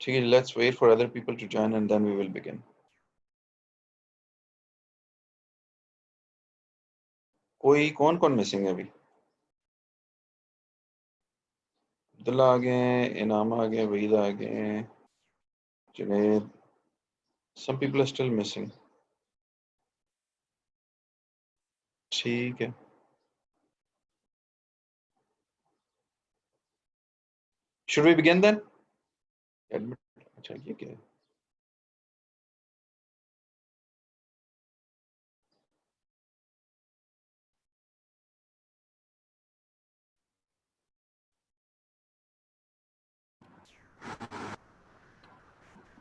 ठीक है, let's wait for other people to join and then we will begin. कोई कौन कौन मिसिंग है अभी? अब्दुल्ला आ गए हैं, इनाम आ गए, वहीद आ गए हैं, Junaid. Some people are still missing. ठीक है. Should we begin then? Admit. अच्छा ये क्या है?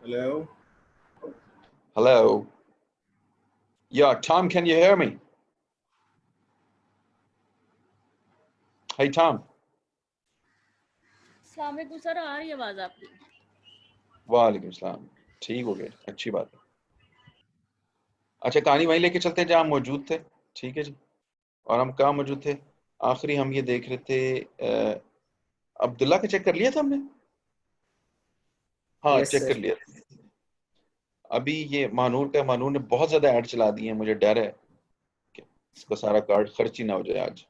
Hello. Hello. Yeah, Tom, can you hear me? Hey, Tom. अस्सलाम वालेकुम सर, आ रही है आवाज आपकी? वालेकुम सलाम. ठीक हो गया, अच्छी बात है. अच्छा, कहानी वहीं लेके चलते हैं जहाँ हम मौजूद थे. ठीक है जी. और हम कहाँ मौजूद थे? आखिरी हम ये देख रहे थे. अब्दुल्ला का चेक कर लिया था हमने. हाँ, Yes, चेक sir. कर लिया. अभी ये मानूर ने बहुत ज्यादा ऐड चला दी है. मुझे डर है कि इसका सारा कार्ड खर्च ही ना हो जाए आज.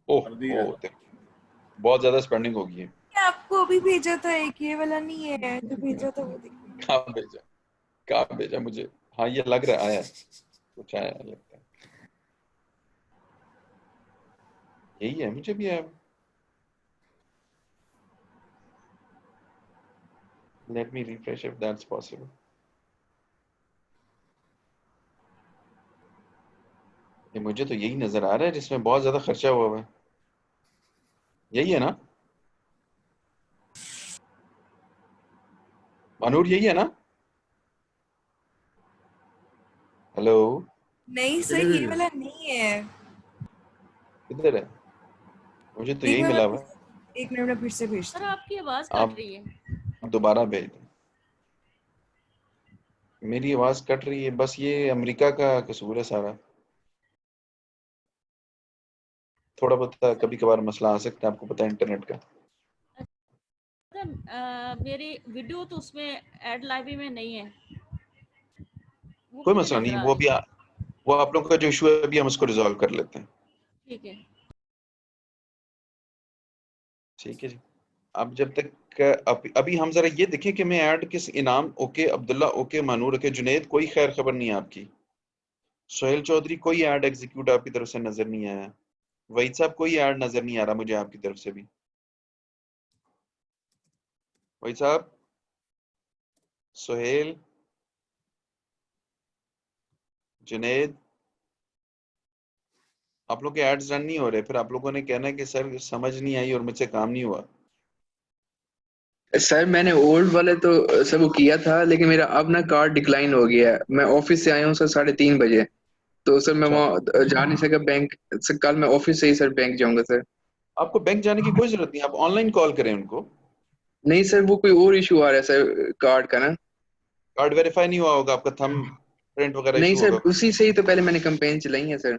ओह कर दिया. ओह, बहुत ज्यादा स्पेंडिंग हो गई है. आपको अभी भेजा था, एक ये वाला नहीं है जो भेजा था वो देखिए. कहाँ भेजा मुझे? हाँ, ये लग रहा है आया, कुछ आया लगता है. यही है, मुझे भी आया. Let me refresh if that's possible. ये मुझे तो यही नजर आ रहा है जिसमें बहुत ज्यादा खर्चा हुआ है. यही है ना मानूर? यही है ना? हेलो, नहीं सर, ये वाला नहीं है. किधर है? मुझे तो एक यही मिनट मिला हुआ है. एक मिनट में फिर से भेजती सर हूँ. आपकी आवाज आप कट रही है. दोबारा भेज दें. मेरी आवाज कट रही है. बस ये अमेरिका का कसूर है सारा. थोड़ा बहुत कभी कभार मसला आ सकता है, आपको पता है इंटरनेट का. मेरी वीडियो तो उसमें ऐड लाइब्रेरी में नहीं है. वो कोई मुझे मसला नजर नहीं. आ वो रही भी है. वो आप लोगों का जो इशू है अभी हम उसको रिजॉल्व कर लेते हैं. ठीक है. ठीक है जी. अब जब तक अभी हम जरा ये देखें कि मैं ऐड किस. इनाम okay, Abdullah okay, Manur okay, Junaid कोई खैर खबर नहीं है आपकी. सोहेल चौधरी कोई ऐड एग्जीक्यूट आपकी तरफ से नजर नहीं आया. वहीद साहब कोई ऐड नजर नहीं आ रहा मुझे आपकी तरफ से भी. वहीद साहब, सोहेल, जुनैद, आप लोग के एड्स रन नहीं हो रहे. फिर आप लोगों ने कहना है कि सर समझ नहीं आई और मुझसे काम नहीं हुआ. सर मैंने ओल्ड वाले तो सब वो किया था, लेकिन मेरा अब ना कार्ड डिक्लाइन हो गया है. मैं ऑफिस से आया हूँ सर 3:30 बजे. तो सर मैं अच्छा, वहाँ जा नहीं सका बैंक से. कल मैं ऑफिस से ही सर बैंक जाऊंगा सर. आपको बैंक जाने की कोई जरूरत नहीं. आप ऑनलाइन कॉल करें उनको. नहीं सर, वो कोई और इशू आ रहा है सर कार्ड का ना. कार्ड वेरीफाई नहीं हुआ होगा, आपका थंब प्रिंट वगैरह नहीं इशू सर, होगा. उसी से ही तो पहले मैंने कंपेन चलाई है सर.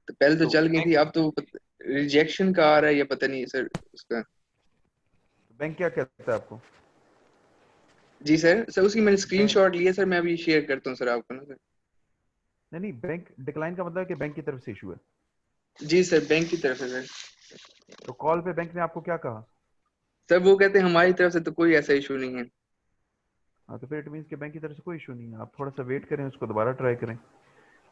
तो पहले तो तो चल गई बैंक थी, अब तो रिजेक्शन का आ रहा है या पता नहीं सर उसका. बैंक क्या कहता है आपको? जी सर. सर उसकी मैंने बैंक स्क्रीनशॉट लिया सर, मैं अभी शेयर करता हूँ सर आपको ना सर. नहीं, बैंक डिक्लाइन का मतलब है कि बैंक की तरफ से इशू है. जी सर, बैंक की तरफ है सर. तो कॉल पे बैंक ने आपको क्या कहा? सर वो कहते हैं हमारी तरफ से तो कोई ऐसा इशू नहीं है. हाँ, तो फिर इट मीन्स कि बैंक की तरफ से कोई इशू नहीं है. आप थोड़ा सा वेट करें, उसको दोबारा ट्राई करें.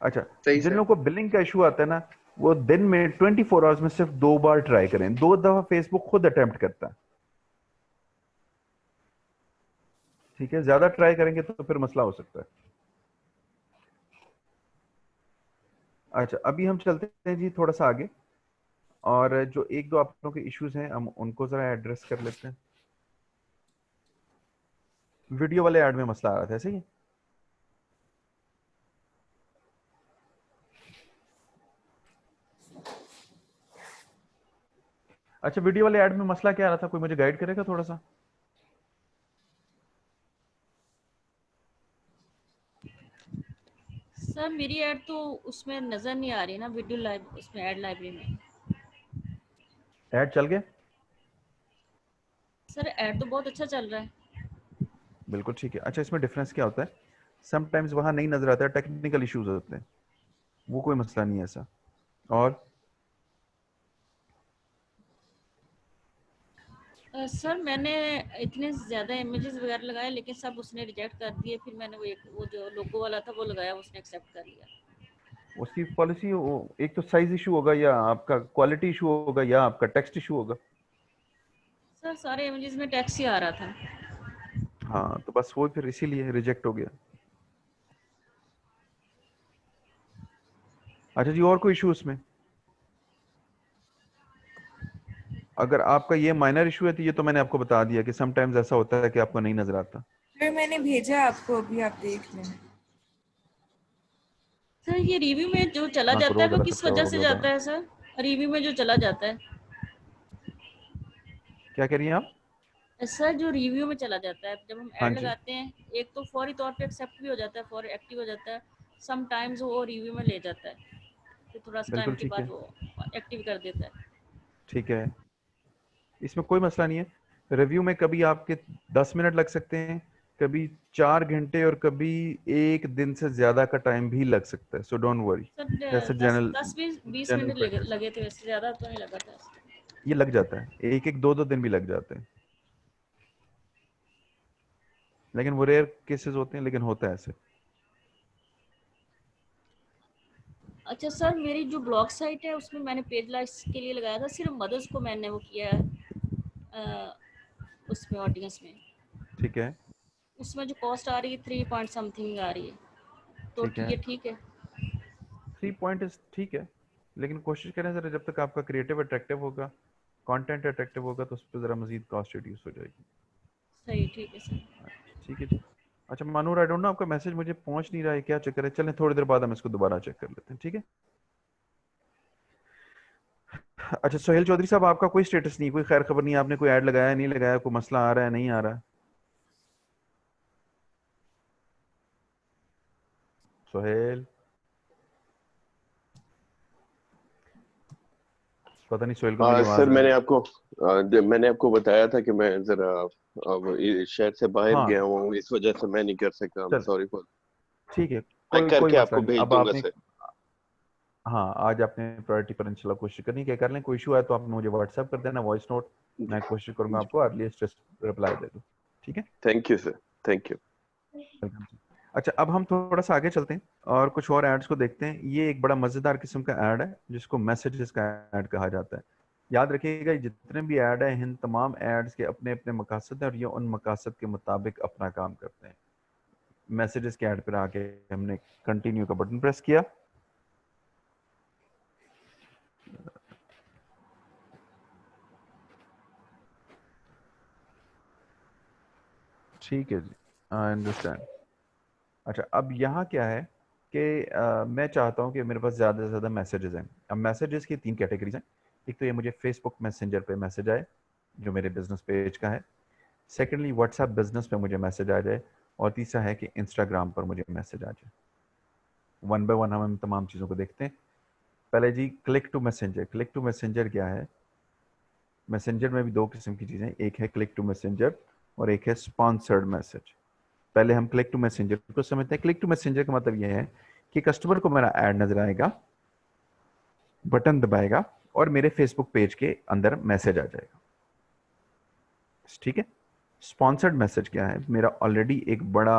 अच्छा, सही जिन सर. लोगों को बिलिंग का इशू आता है ना, वो दिन में 24 आवर्स में सिर्फ 2 बार ट्राई करें. 2 दफा फेसबुक खुद अटेम्प्ट करता है. ठीक है, ज्यादा ट्राई करेंगे तो फिर मसला हो सकता है. अच्छा, अभी हम चलते हैं जी थोड़ा सा आगे, और जो एक दो आप लोगों के इश्यूज हैं हम उनको जरा एड्रेस कर लेते हैं. वीडियो वाले ऐड में मसला आ रहा था, ऐसे ही. अच्छा, वीडियो वाले ऐड में मसला क्या आ रहा था? कोई मुझे गाइड करेगा थोड़ा सा? सर मेरी ऐड तो उसमें नजर नहीं आ रही ना, वीडियो लाइव उसमें ऐड लाइब्रेरी में. ऐड चल गया? सर ऐड तो बहुत अच्छा चल रहा है. बिल्कुल ठीक है। अच्छा, इसमें डिफरेंस क्या होता है, समटाइम्स वहाँ नहीं नजर आता है, टेक्निकल इश्यूज होते हैं, वो कोई मसला नहीं है ऐसा। और सर मैंने इतने ज़्यादा इमेजेस वगैरह लगाए लेकिन सब उसने रिजेक्ट कर दिए, फिर मैंने वो जो लोगो वाला था वो लगाया, उसने एक्सेप्ट कर लिया। उसकी पॉलिसी, एक तो साइज इशू होगा, या आपका क्वालिटी इशू होगा, या आपका टेक्स्ट इशू होगा। सर सारे इमेजेस में टैक्स ही आ रहा था। हाँ, तो बस वो फिर इसीलिए रिजेक्ट हो गया। अच्छा जी, और कोई इशू उसमें? अगर आपका ये माइनर इशू है तो ये तो मैंने आपको बता दिया कि समटाइम्स ऐसा होता है कि आपको नहीं नजर आता। फिर मैंने भेजा आपको, अभी आप देख लें। सर ये रिव्यू में जो चला हाँ, जाता है क्रोम वो जरा सा किस खराब वजह हो से गया जाता होगा। है सर? रिव्यू में जो चला जाता है क्या कह रही हैं आप? सर, जो रिव्यू में चला जाता है जब हम हाँ ऐड जी, लगाते हैं, एक तो फौरी तौर पे एक्सेप्ट भी हो जाता है, फौरी एक्टिव हो जाता है, सम टाइम्स वो रिव्यू में ले जाता है, फिर थोड़ा सा टाइम बिल्कुल के ठीक बाद है, वो एक्टिव कर देता है। ठीक है, इसमें कोई मसला नहीं है। रिव्यू में कभी आपके 10 मिनट लग सकते हैं, कभी 4 घंटे, और कभी 1 दिन से ज्यादा का टाइम भी लग सकता है, सो डोंट वरी। सर जैसे दस जनरल दस बीस बीस जनरल मिनट प्रैक्टिस लगे थे, वैसे ज़्यादा तो नहीं लगा था। ये लग जाता है, एक एक दो दो दिन भी लग जाते हैं, लेकिन वो रेयर केसेस होते हैं, लेकिन होता है ऐसे। अच्छा सर, मेरी जो ब्लॉग साइट है उसमें मैंने पेज लाइक्स के लिए लगाया था, सिर्फ मदर्स को मैंने वो किया है उसमें ऑडियंस में, ठीक है, उसमें जो कॉस्ट आ रही है 3 पॉइंट समथिंग आ रही है, तो ठीक है, ये ठीक है? 3 पॉइंट ठीक है, लेकिन कोशिश करें जरा, जब तक आपका क्रिएटिव अट्रैक्टिव होगा, कंटेंट अट्रैक्टिव होगा, तो उस पर जरा मजीद कॉस्ट रिड्यूस हो जाएगी। सही, ठीक है सर। ठीक है जी। अच्छा मानूर, आई डोंट नो, आपका मैसेज मुझे पहुंच नहीं रहा है, क्या चक्कर है? चलें थोड़ी देर बाद हम इसको दोबारा चेक कर लेते हैं, ठीक है। अच्छा सोहेल चौधरी साहब, आपका कोई स्टेटस नहीं, कोई खैर खबर नहीं, आपने कोई ऐड लगाया नहीं लगाया, कोई मसला आ रहा है नहीं आ रहा है? सोहेल, पता नहीं सोहेल को मेरी सर आवाज आ रही मैंने है। आपको मैंने आपको बताया था कि मैं जरा अब इस शहर से बाहर हाँ, गया हूँ, इस वजह से मैं नहीं कर सका। चल सॉरी फॉर। ठीक है, मैं कोई कोई करके मसला आपको नहीं, भेज अब दूंगा आपने, सर। हाँ आज आपने प्रायोरिटी पर इंशाल्लाह कोशिश करनी क्या कर लें, कोई इशू है तो आप मुझे व्हाट्सएप कर देना, वॉइस नोट, मैं कोशिश करूंगा आपको अर्लीस्ट रिप्लाई दे दूं, ठीक है। Thank you sir, thank you. Welcome जी। अच्छा, अब हम थोड़ा सा आगे चलते हैं और कुछ और एड्स को देखते हैं। ये एक बड़ा मजेदार किस्म का ऐड है जिसको मैसेजेस का ऐड कहा जाता है। याद रखिएगा, ये जितने भी ऐड हैं, इन तमाम एड्स के अपने अपने मकासद हैं और ये उन मकासद के मुताबिक अपना काम करते हैं। मैसेजेस के ऐड पर आके हमने कंटिन्यू का बटन प्रेस किया, ठीक है जी, आई अंडरस्टैंड। अच्छा, अब यहाँ क्या है कि मैं चाहता हूँ कि मेरे पास ज़्यादा से ज़्यादा मैसेजेस हैं। अब मैसेजेस की 3 कैटेगरीज हैं। एक तो ये मुझे फेसबुक मैसेंजर पे मैसेज आए जो मेरे बिजनेस पेज का है, सेकेंडली व्हाट्सएप बिजनेस पे मुझे मैसेज आ जाए, और तीसरा है कि इंस्टाग्राम पर मुझे मैसेज आ जाए। वन बाय वन हम इन तमाम चीज़ों को देखते हैं। पहले जी, click to messenger. Click to messenger क्या है? मैसेंजर में भी 2 किस्म की चीज़ें, एक है क्लिक टू मैसेंजर और एक है स्पॉन्सर्ड मैसेज। पहले हम क्लिक टू मैसेंजर को समझते हैं। क्लिक टू मैसेंजर का मतलब यह है कि कस्टमर को मेरा ऐड नजर आएगा, बटन दबाएगा और मेरे फेसबुक पेज के अंदर मैसेज आ जाएगा, ठीक है। स्पॉन्सर्ड मैसेज क्या है? मेरा ऑलरेडी एक बड़ा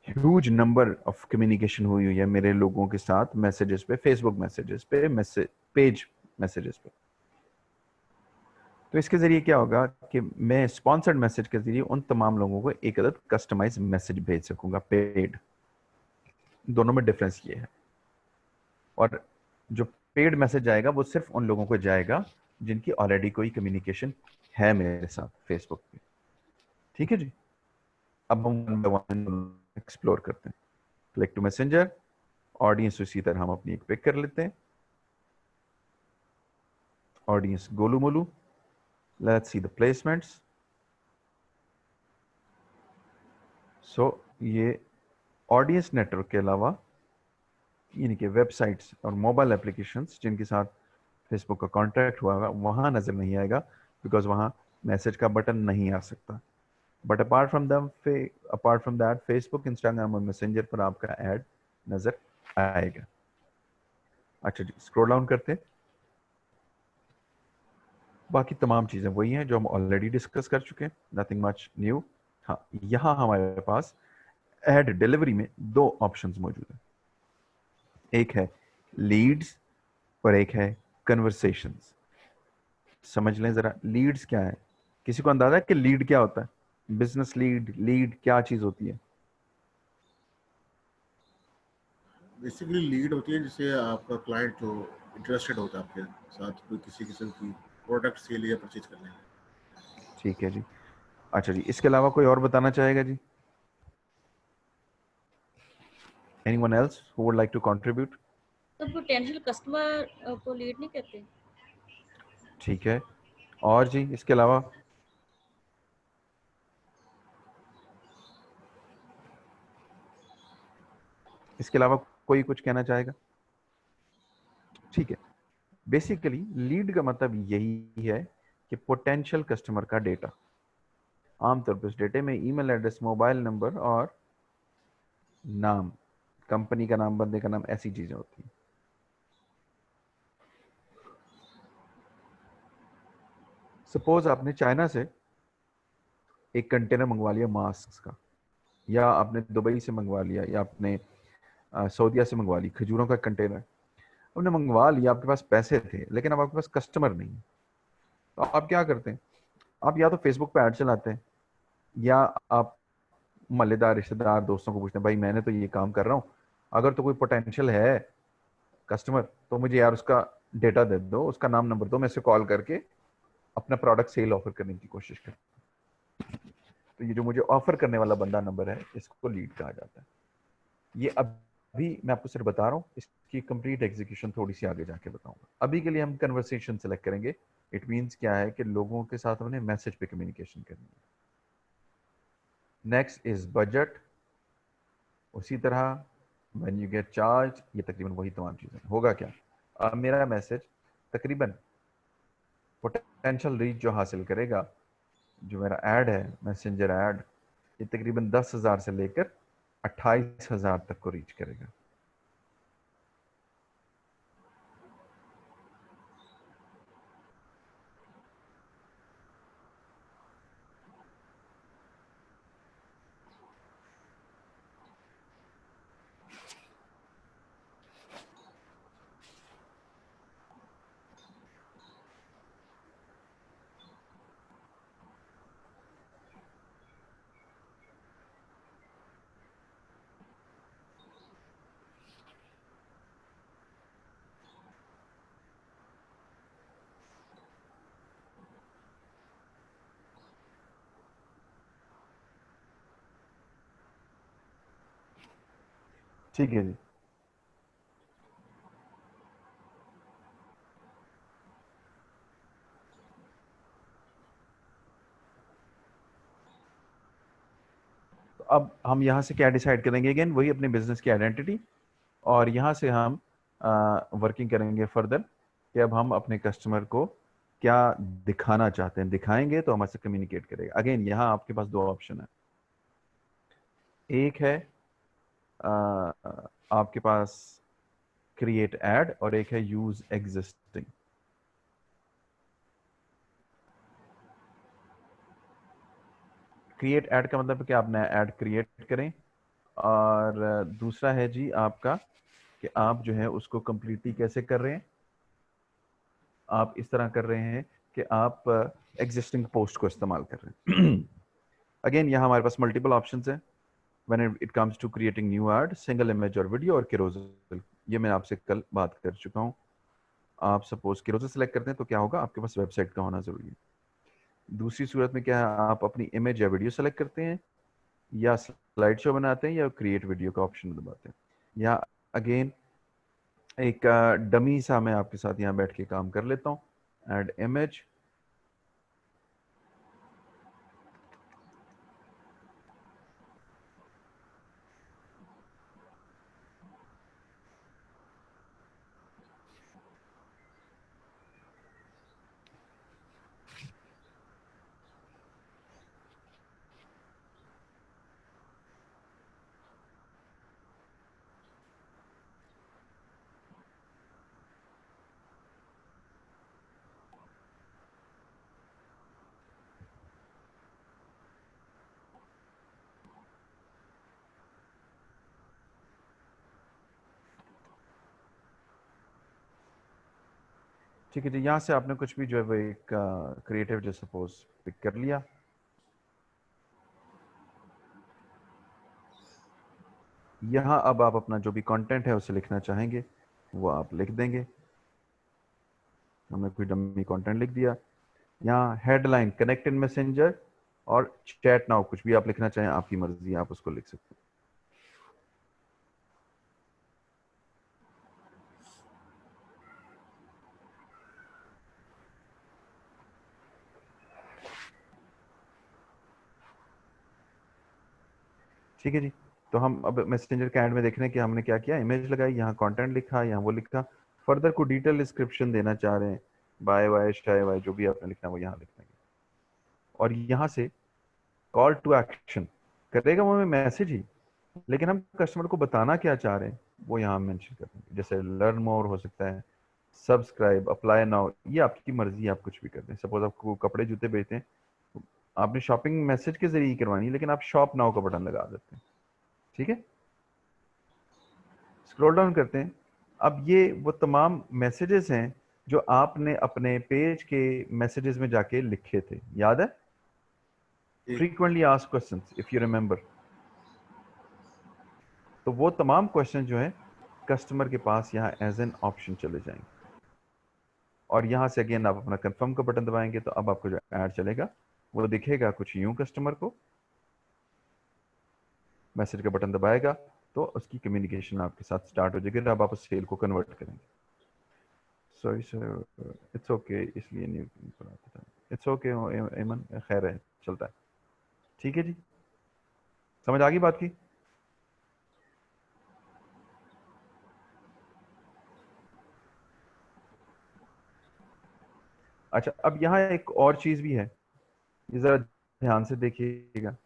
ह्यूज नंबर ऑफ कम्युनिकेशन हुई है मेरे लोगों के साथ मैसेजेस पे, फेसबुक मैसेजेस पे, मैसेज पेज मैसेजेस पे। तो इसके जरिए क्या होगा कि मैं स्पॉन्सर्ड मैसेज के जरिए उन तमाम लोगों को एक अदद कस्टमाइज मैसेज भेज सकूंगा, पेड। दोनों में डिफरेंस ये है। और जो पेड मैसेज जाएगा वो सिर्फ उन लोगों को जाएगा जिनकी ऑलरेडी कोई कम्युनिकेशन है मेरे साथ फेसबुक पे, ठीक है जी। अब हम वन बाय वन एक्सप्लोर करते हैं। क्लिक टू मैसेंजर, ऑडियंस उसी तरह हम अपनी एक पिक कर लेते हैं, ऑडियंस गोलू मोलू। Let's see the placements. So ये ऑडियंस नेटवर्क के अलावा यानी कि वेबसाइट्स और मोबाइल एप्लीकेशंस जिनके साथ फेसबुक का कॉन्ट्रैक्ट हुआ होगा वहाँ नज़र नहीं आएगा, बिकॉज वहाँ मैसेज का बटन नहीं आ सकता। But apart from that Facebook, Instagram और मैसेंजर पर आपका ऐड नजर आएगा। अच्छा जी, स्क्रॉल डाउन करते हैं। बाकी तमाम चीज़ें वही हैं जो हम ऑलरेडी डिस्कस कर चुके हैं, नथिंग मच न्यू। हाँ, यहाँ हमारे पास ऐड डिलीवरी में दो ऑप्शंस मौजूद हैं, एक है लीड्स और एक है कन्वर्सेशंस। समझ लें जरा, लीड्स क्या है? किसी को अंदाजा है कि लीड क्या होता है? बिजनेस लीड क्या चीज होती है? बेसिकली लीड होती है जिससे आपका क्लाइंट जो इंटरेस्टेड होता है आपके साथ कोई किसी किस्म की प्रोडक्ट सेल या परचेज करने में। ठीक है जी। अच्छा जी, इसके अलावा कोई और बताना चाहेगा जी? Anyone else who would like to contribute? तो पोटेंशियल कस्टमर को लीड नहीं करते? ठीक है, और जी इसके अलावा? इसके अलावा कोई कुछ कहना चाहेगा? ठीक है, बेसिकली लीड का मतलब यही है कि पोटेंशियल कस्टमर का डेटा। आमतौर पर उस डेटे में ईमेल एड्रेस, मोबाइल नंबर और नाम, कंपनी का नाम, बंदे का नाम, ऐसी चीजें होती हैं। सपोज आपने चाइना से एक कंटेनर मंगवा लिया मास्क का, या आपने दुबई से मंगवा लिया, या आपने सऊदीया से मंगवा ली खजूरों का कंटेनर। आपने मंगवा लिया, आपके पास पैसे थे, लेकिन अब आपके पास कस्टमर नहीं है, तो आप क्या करते हैं? आप या तो फेसबुक पे ऐड चलाते हैं, या आप मल्लेदार, रिश्तेदार, दोस्तों को पूछते हैं, भाई मैंने तो ये काम कर रहा हूँ, अगर तो कोई पोटेंशियल है कस्टमर तो मुझे यार उसका डेटा दे दो, उसका नाम नंबर दो, मैं इसे कॉल करके अपना प्रोडक्ट सेल ऑफर करने की कोशिश करता हूँ। तो ये जो मुझे ऑफर करने वाला बंदा नंबर है, इसको लीड कहा जाता है। ये अभी मैं आपको सिर्फ बता रहा हूँ, इसकी कंप्लीट एग्जीक्यूशन थोड़ी सी आगे जाके बताऊंगा। अभी के लिए हम कन्वर्सेशन सेलेक्ट करेंगे। इट मीन्स क्या है कि लोगों के साथ उन्हें मैसेज पे कम्युनिकेशन करनी है। Next is budget. उसी तरह व्हेन यू गेट चार्ज, ये तकरीबन वही तमाम चीजें। होगा क्या, अब मेरा मैसेज तकरीबन पोटेंशियल रीच जो हासिल करेगा, जो मेरा ऐड है, मैसेंजर ऐड, ये तकरीबन 10,000 से लेकर 28,000 तक को रीच करेगा। ठीक है जी। तो अब हम यहाँ से क्या डिसाइड करेंगे? अगेन वही अपने बिजनेस की आइडेंटिटी, और यहाँ से हम वर्किंग करेंगे फर्दर कि अब हम अपने कस्टमर को क्या दिखाना चाहते हैं। दिखाएंगे तो हमसे कम्युनिकेट करेगा। अगेन यहाँ आपके पास दो ऑप्शन है, एक है आपके पास क्रिएट एड और एक है यूज एग्जिस्टिंग। क्रिएट ऐड का मतलब है कि आप नया ऐड क्रिएट करें, और दूसरा है जी आपका कि आप जो है उसको कंप्लीटली कैसे कर रहे हैं। आप इस तरह कर रहे हैं कि आप एग्जिस्टिंग पोस्ट को इस्तेमाल कर रहे हैं। अगेन यहाँ हमारे पास मल्टीपल ऑप्शंस हैं when it comes to creating new ad, single image और वीडियो और केरोसेल। ये मैं आपसे कल बात कर चुका हूँ। आप सपोज केरोसेल सेलेक्ट करते हैं तो क्या होगा, आपके पास वेबसाइट का होना जरूरी है। दूसरी सूरत में क्या है, आप अपनी इमेज या वीडियो सेलेक्ट करते हैं, या स्लाइड शो बनाते हैं, या क्रिएट वीडियो का ऑप्शन दबाते हैं। या अगेन एक डमी सा मैं आपके साथ यहाँ बैठ के काम कर लेता हूँ। ऐड इमेज, ठीक है जी, यहाँ से आपने कुछ भी जो है वो एक क्रिएटिव जो सपोज पिक कर लिया। यहाँ अब आप अपना जो भी कंटेंट है उसे लिखना चाहेंगे वो आप लिख देंगे। हमने कोई डमी कंटेंट लिख दिया। यहाँ हेडलाइन कनेक्ट इन मैसेंजर और चैट नाउ, कुछ भी आप लिखना चाहें आपकी मर्जी, आप उसको लिख सकते हैं। ठीक है जी, तो हम अब मैसेंजर के एंड में देख रहे हैं कि हमने क्या किया, इमेज लगाई, यहाँ कंटेंट लिखा, यहाँ वो लिखा, फर्दर को डिटेल डिस्क्रिप्शन देना चाह रहे हैं, बाय बाय शाय बाय, जो भी आपने लिखना है वो यहाँ लिख देंगे। और यहाँ से कॉल टू एक्शन करेगा वो हमें मैसेज ही, लेकिन हम कस्टमर को बताना क्या चाह रहे हैं वो यहाँ मेंशन कर देंगे। जैसे लर्न मोर हो सकता है, सब्सक्राइब, अप्लाई नाउ, ये आपकी मर्जी, आप कुछ भी कर दें। सपोज आपको कपड़े जूते बेचते हैं, आपने शॉपिंग मैसेज के जरिए करवानी है, लेकिन आप शॉप नाउ का बटन लगा देते हैं। ठीक है, स्क्रॉल डाउन करते हैं। अब ये वो तमाम मैसेजेस हैं जो आपने अपने पेज के मैसेजेस में जाके लिखे थे, याद है? Frequently asked questions, if you remember. तो वो तमाम क्वेश्चन जो है कस्टमर के पास यहाँ एज एन ऑप्शन चले जाएंगे। और यहाँ से अगेन आप अपना कंफर्म का बटन दबाएंगे तो अब आपको जो ऐड चलेगा वो दिखेगा कुछ यूं, कस्टमर को मैसेज का बटन दबाएगा तो उसकी कम्युनिकेशन आपके साथ स्टार्ट हो जाएगी, अब आप उस सेल को कन्वर्ट करेंगे। सॉरी सर, इट्स ओके, इसलिए नहीं बनाता था, इट्स ओके एमन, खैर है, चलता है। ठीक है जी, समझ आ गई बात की? अच्छा, अब यहाँ एक और चीज भी है, ये जरा ध्यान से देखिएगा।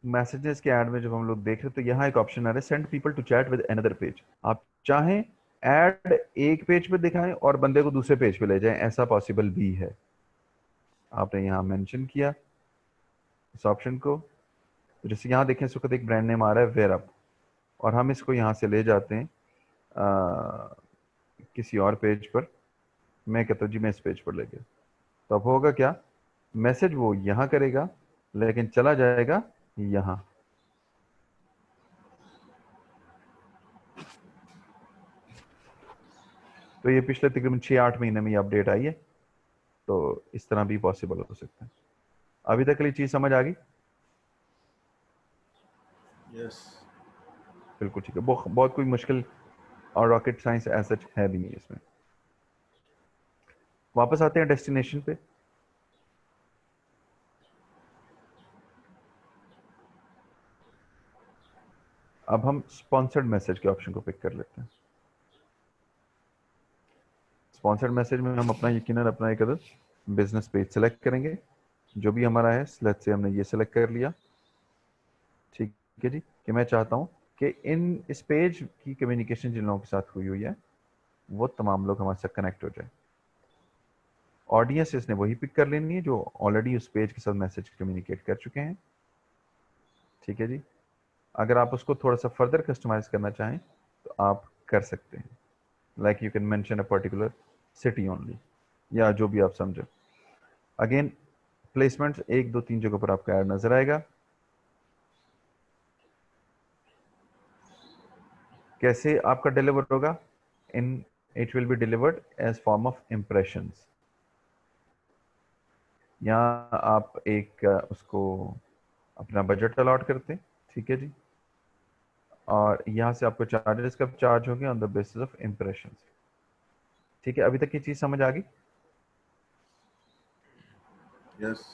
मैसेजेस के ऐड में जब हम लोग देख रहे हैं तो यहाँ एक ऑप्शन आ रहा है send people to chat with another page. आप चाहें ऐड एक पेज पे दिखाएं और बंदे को दूसरे पेज पे ले जाएं, ऐसा पॉसिबल भी है। आपने यहाँ मेंशन किया इस ऑप्शन को, जैसे यहाँ देखें इस वक्त एक ब्रांड नेम आ रहा है वेयरअप, और हम इसको यहाँ से ले जाते हैं किसी और पेज पर। मैं कहता हूँ जी मैं इस पेज पर ले गया, तो अब होगा क्या, मैसेज वो यहाँ करेगा लेकिन चला जाएगा यहाँ। तो ये पिछले तकरीबन 6-8 महीने में ये अपडेट आई है, तो इस तरह भी पॉसिबल हो सकता है। अभी तक के लिए चीज समझ आ गई? यस, बिल्कुल ठीक है, बहुत कोई मुश्किल और रॉकेट साइंस एज सच है भी नहीं इसमें। वापस आते हैं डेस्टिनेशन पे। अब हम स्पॉन्सर्ड मैसेज के ऑप्शन को पिक कर लेते हैं। स्पॉन्सर्ड मैसेज में हम अपना यकीनन अपना एक बिजनेस पेज सेलेक्ट करेंगे, जो भी हमारा है। लेट्स से हमने ये सेलेक्ट कर लिया। ठीक है जी, कि मैं चाहता हूँ कि इस पेज की कम्युनिकेशन जिन लोगों के साथ हुई है वो तमाम लोग हमारे साथ कनेक्ट हो जाए। ऑडियंस इसने वही पिक कर लेनी है जो ऑलरेडी उस पेज के साथ मैसेज कम्युनिकेट कर चुके हैं। ठीक है जी, अगर आप उसको थोड़ा सा फर्दर कस्टमाइज करना चाहें तो आप कर सकते हैं, like you can mention a particular city only, या जो भी आप समझो। अगेन प्लेसमेंट 1 2 3 जगह पर आपका ऐड नजर आएगा। कैसे आपका डिलीवर होगा? It will be delivered as form of impressions. यहाँ आप एक उसको अपना बजट अलॉट करते हैं। ठीक है जी, और यहाँ से आपको चार्जेस कब चार्ज होंगे on the basis of impressions. ठीक है, अभी तक ये चीज समझ आ गई? यस,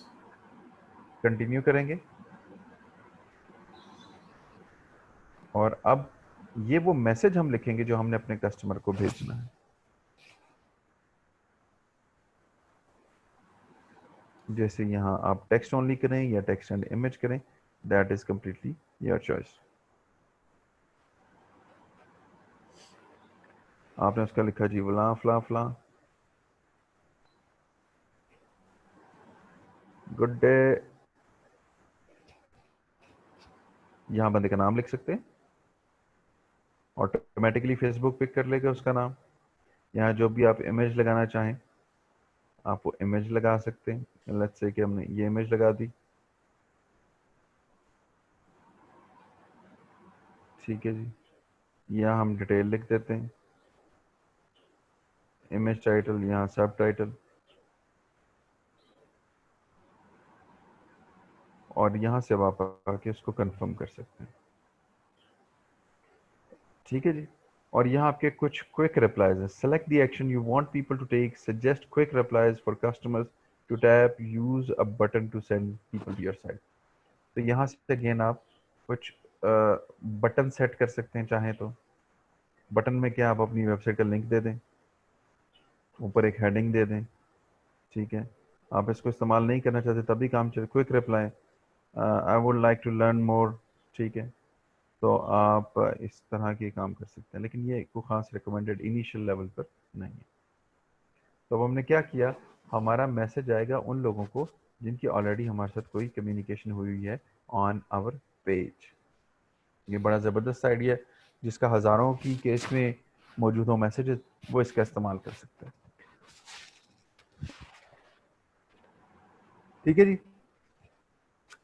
कंटिन्यू करेंगे। और अब ये वो मैसेज हम लिखेंगे जो हमने अपने कस्टमर को भेजना है। जैसे यहाँ आप टेक्स्ट ओनली करें या टेक्स्ट एंड इमेज करें, that is completely your choice. आपने उसका लिखा जी फला फला फला, गुड डे, यहाँ बंदे का नाम लिख सकते हैं, ऑटोमेटिकली फेसबुक पिक कर लेगा उसका नाम। यहाँ जो भी आप इमेज लगाना चाहें आप वो इमेज लगा सकते हैं। लेट्स से कि हमने ये इमेज लगा दी, ठीक है जी। यहाँ हम डिटेल लिख देते हैं, इमेज टाइटल, यहाँ सब टाइटल, और यहाँ से आप आके उसको कंफर्म कर सकते हैं, ठीक है जी। और यहाँ आपके कुछ क्विक रिप्लाईज हैं। Select the action you want people to take, suggest quick replies for customers to tap, use a button to send people to your site. तो यहाँ से अगेन आप कुछ बटन सेट कर सकते हैं चाहें तो। बटन में क्या, आप अपनी वेबसाइट का लिंक दे दें, ऊपर एक हेडिंग दे दें, ठीक है। आप इसको इस्तेमाल नहीं करना चाहते तभी काम चले, quick reply, I would like to learn more, ठीक है। तो आप इस तरह के काम कर सकते हैं, लेकिन ये कोई खास रिकमेंडेड इनिशियल लेवल पर नहीं है। तो अब हमने क्या किया, हमारा मैसेज आएगा उन लोगों को जिनकी ऑलरेडी हमारे साथ कोई कम्युनिकेशन हुई है ऑन आवर पेज। ये बड़ा ज़बरदस्त आइडिया है, जिसका हज़ारों की केस में मौजूद हो मैसेजेस, वो इसका इस्तेमाल कर सकते हैं, ठीक है जी।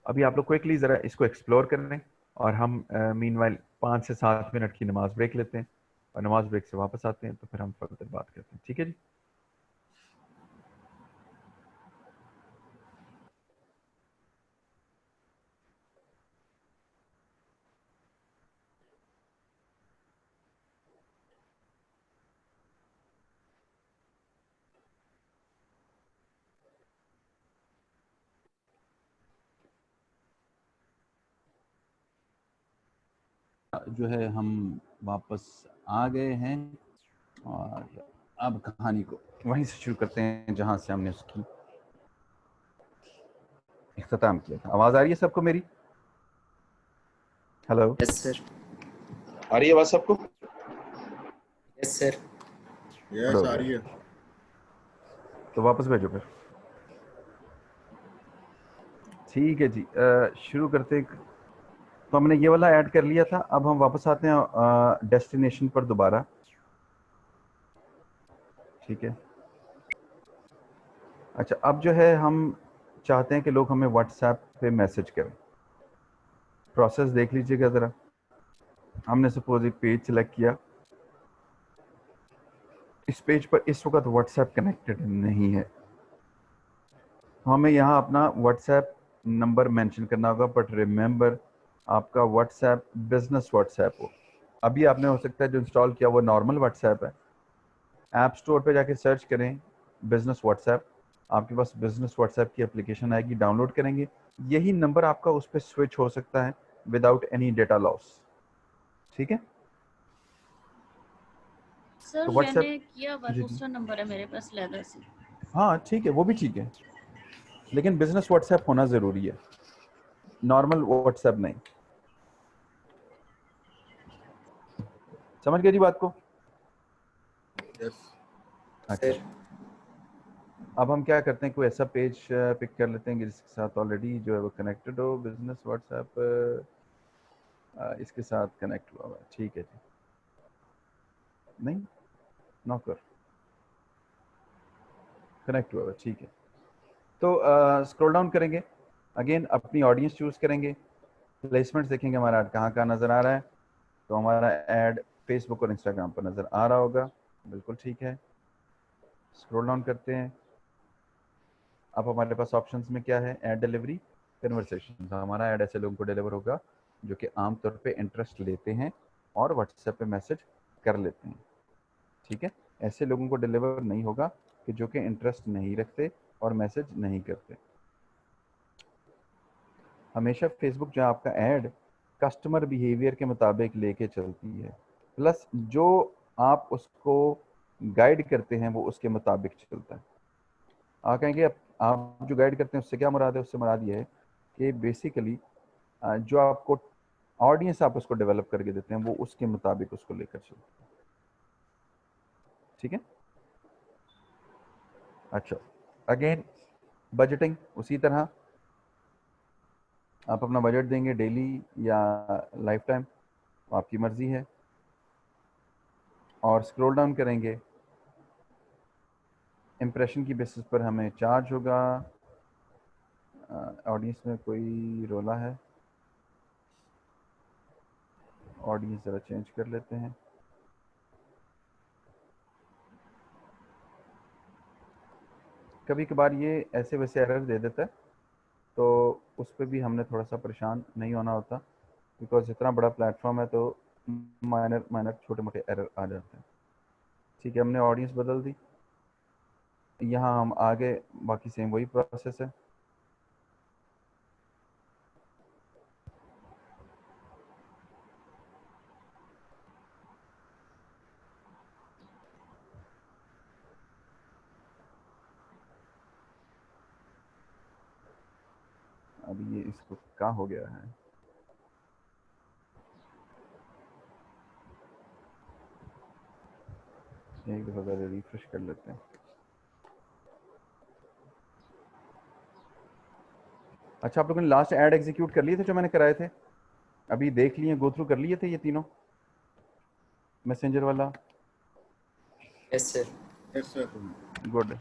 अभी आप लोग क्विकली ज़रा इसको एक्सप्लोर कर लें, और हम मीनवाइल 5 से 7 मिनट की नमाज ब्रेक लेते हैं, और नमाज ब्रेक से वापस आते हैं तो फिर हम फर्दर बात करते हैं, ठीक है जी। जो है हम वापस आ गए हैं, और अब कहानी को वहीं से शुरू करते हैं जहां से हमने उसकी इख्तिताम किया था। आवाज़ आ रही है सबको मेरी? हेलो? Yes sir. आ रही है आवाज सबको? Yes sir. यस आ रही है। तो वापस भेजो फिर, ठीक है जी। शुरू करते हैं। तो हमने ये वाला ऐड कर लिया था, अब हम वापस आते हैं डेस्टिनेशन पर दोबारा, ठीक है। अच्छा, अब जो है हम चाहते हैं कि लोग हमें व्हाट्सएप पे मैसेज करें। प्रोसेस देख लीजिएगा ज़रा। हमने सपोज एक पेज सेलेक्ट किया, इस पेज पर इस वक्त व्हाट्सएप कनेक्टेड नहीं है, हमें यहाँ अपना व्हाट्सएप नंबर मेंशन करना होगा। बट रिमेंबर, आपका व्हाट्सएप बिजनेस व्हाट्सएप हो। अभी आपने हो सकता है जो इंस्टॉल किया वो नॉर्मल व्हाट्सएप है। ऐप स्टोर पे जाके सर्च करें बिजनेस व्हाट्सएप, आपके पास बिजनेस व्हाट्सएप की एप्लीकेशन आएगी, डाउनलोड करेंगे। यही नंबर आपका उस पर स्विच हो सकता है विदाउट एनी डेटा लॉस, ठीक है। सर तो व्हाट्सएप, मैंने किया हुआ जी दूसरा नंबर है मेरे पास लैदर से। हाँ ठीक है, वो भी ठीक है, लेकिन बिजनेस व्हाट्सएप होना ज़रूरी है, नॉर्मल व्हाट्सएप नहीं। समझ गए जी बात को? यस अच्छा, अब हम क्या करते हैं, कोई ऐसा पेज पिक कर लेते हैं जिसके साथ ऑलरेडी जो है वो कनेक्टेड हो। बिजनेस व्हाट्सएप इसके साथ कनेक्ट हुआ हुआ है, ठीक है जी। नहीं, नौकर कनेक्ट हुआ हुआ है, ठीक है। तो स्क्रॉल डाउन करेंगे, अगेन अपनी ऑडियंस चूज करेंगे, प्लेसमेंट देखेंगे हमारा ऐड कहाँ कहाँ नज़र आ रहा है। तो हमारा ऐड फेसबुक और इंस्टाग्राम पर नज़र आ रहा होगा, बिल्कुल ठीक है। स्क्रॉल डाउन करते हैं, अब हमारे पास ऑप्शंस में क्या है, ऐड डिलीवरी, कन्वर्सेशन। हमारा ऐड ऐसे लोगों को डिलीवर होगा जो कि आमतौर पे इंटरेस्ट लेते हैं और व्हाट्सएप पे मैसेज कर लेते हैं, ठीक है। ऐसे लोगों को डिलीवर नहीं होगा कि जो कि इंटरेस्ट नहीं रखते और मैसेज नहीं करते। हमेशा फेसबुक जो आपका ऐड कस्टमर बिहेवियर के मुताबिक लेके चलती है, प्लस जो आप उसको गाइड करते हैं वो उसके मुताबिक चलता है। आप कहेंगे आप जो गाइड करते हैं उससे क्या मुराद है? उससे मुराद ये है कि बेसिकली जो आपको ऑडियंस आप उसको डेवलप करके देते हैं वो उसके मुताबिक उसको लेकर चलते हैं, ठीक है। अच्छा, अगेन बजटिंग उसी तरह, आप अपना बजट देंगे डेली या लाइफ टाइम, आपकी मर्जी है। और स्क्रॉल डाउन करेंगे, इम्प्रेशन की बेसिस पर हमें चार्ज होगा। ऑडियंस में कोई रोला है? ऑडियंस ज़रा चेंज कर लेते हैं। कभी कभार ये ऐसे वैसे एरर दे देता है, तो उस पर भी हमने थोड़ा सा परेशान नहीं होना होता, बिकॉज इतना बड़ा प्लेटफॉर्म है तो माइनर माइनर छोटे मोटे एरर आ जाते हैं। ठीक है, हमने ऑडियंस बदल दी। यहाँ हम आगे बाकी सेम वही प्रोसेस है। अब ये इसको क्या हो गया है? एक दफ़ा ज़रा रिफ्रेश कर लेते हैं। अच्छा, आप लोगों ने लास्ट ऐड एग्जीक्यूट कर लिए थे जो मैंने कराए थे? अभी देख लिए, गो थ्रू कर लिए थे ये तीनों मैसेंजर वाला? Yes sir. Yes sir. Good.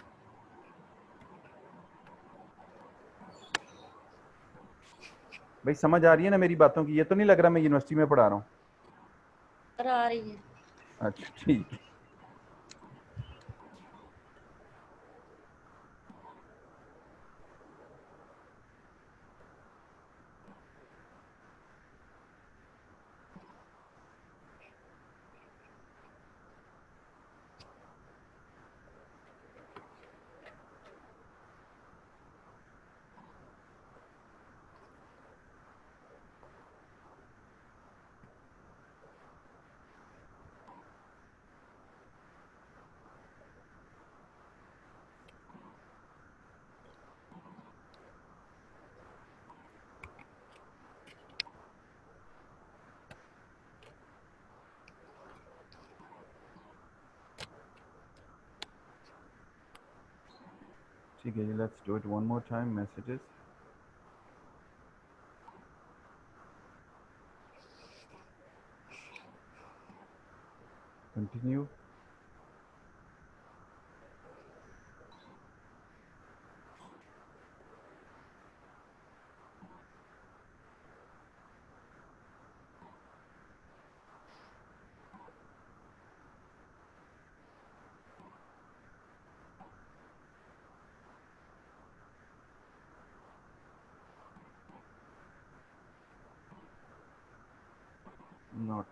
भाई समझ आ रही है ना मेरी बातों की? ये तो नहीं लग रहा मैं यूनिवर्सिटी में पढ़ा रहा हूँ? सर आ रही है। अच्छा ठीक है। ठीक है जी, let's do it one more time. Messages, continue. Not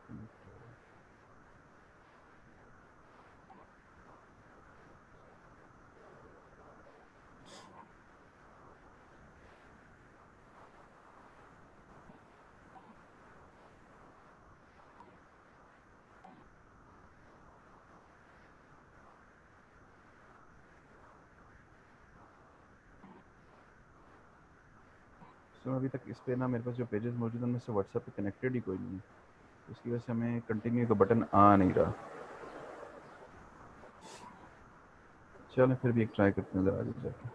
so अभी तक इस पे ना मेरे पास जो पेजेस मौजूद हैं उनमें से व्हाट्सएप पे कनेक्टेड ही कोई नहीं है, उसकी वजह से हमें कंटिन्यू का बटन आ नहीं रहा। चलो फिर भी एक ट्राई करते हैं, ज़रा आगे जाके।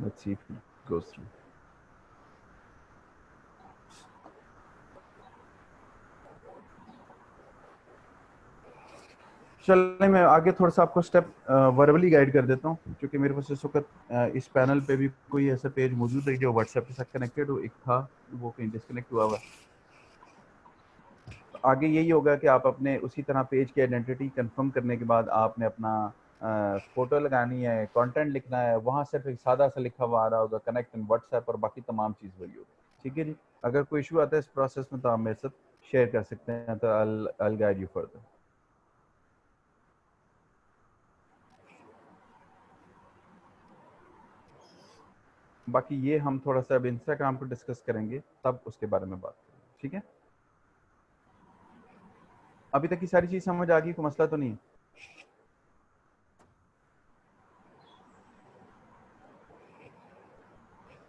Let's see if it goes through. चलिए मैं आगे थोड़ा सा आपको स्टेप वर्बली गाइड कर देता हूँ, क्योंकि मेरे पास इस वक्त इस पैनल पे भी कोई ऐसा पेज मौजूद है जो व्हाट्सएप के साथ कनेक्टेड हो। एक था वो कहीं डिस्कनेक्ट हुआ हुआ। तो आगे यही होगा कि आप अपने उसी तरह पेज की आइडेंटिटी कंफर्म करने के बाद आपने अपना फोटो लगानी है, कंटेंट लिखना है। वहाँ सिर्फ एक सादा सा लिखा हुआ आ रहा होगा कनेक्ट इन व्हाट्सएप, और बाकी तमाम चीज़ वही होगी। ठीक है जी। अगर कोई इशू आता है इस प्रोसेस में तो आप मेरे साथ शेयर कर सकते हैं, तो I'll guide you further। बाकी ये हम थोड़ा सा अब इंस्टाग्राम को डिस्कस करेंगे, तब उसके बारे में बात करेंगे। ठीक है, अभी तक की सारी चीज समझ आ गई? कोई मसला तो नहीं है?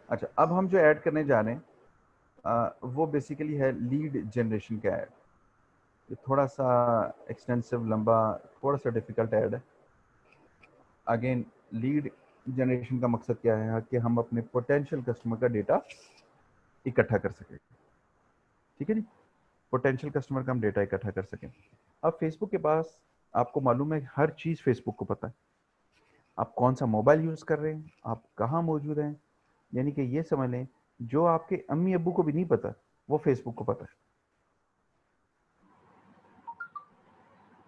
अच्छा, अब हम जो ऐड करने जा रहे हैं वो बेसिकली है लीड जनरेशन का ऐड। ये थोड़ा सा एक्सटेंसिव, लंबा, थोड़ा सा डिफिकल्ट ऐड है। अगेन, लीड जनरेशन का मकसद क्या है कि हम अपने पोटेंशियल कस्टमर का डेटा इकट्ठा कर सकें। ठीक है जी। पोटेंशियल कस्टमर का हम डेटा इकट्ठा कर सकें। अब फेसबुक के पास आपको मालूम है हर चीज़ फेसबुक को पता है, आप कौन सा मोबाइल यूज़ कर रहे हैं, आप कहाँ मौजूद हैं, यानी कि ये समझ लें जो आपके अम्मी अब्बू को भी नहीं पता वो फेसबुक को पता है।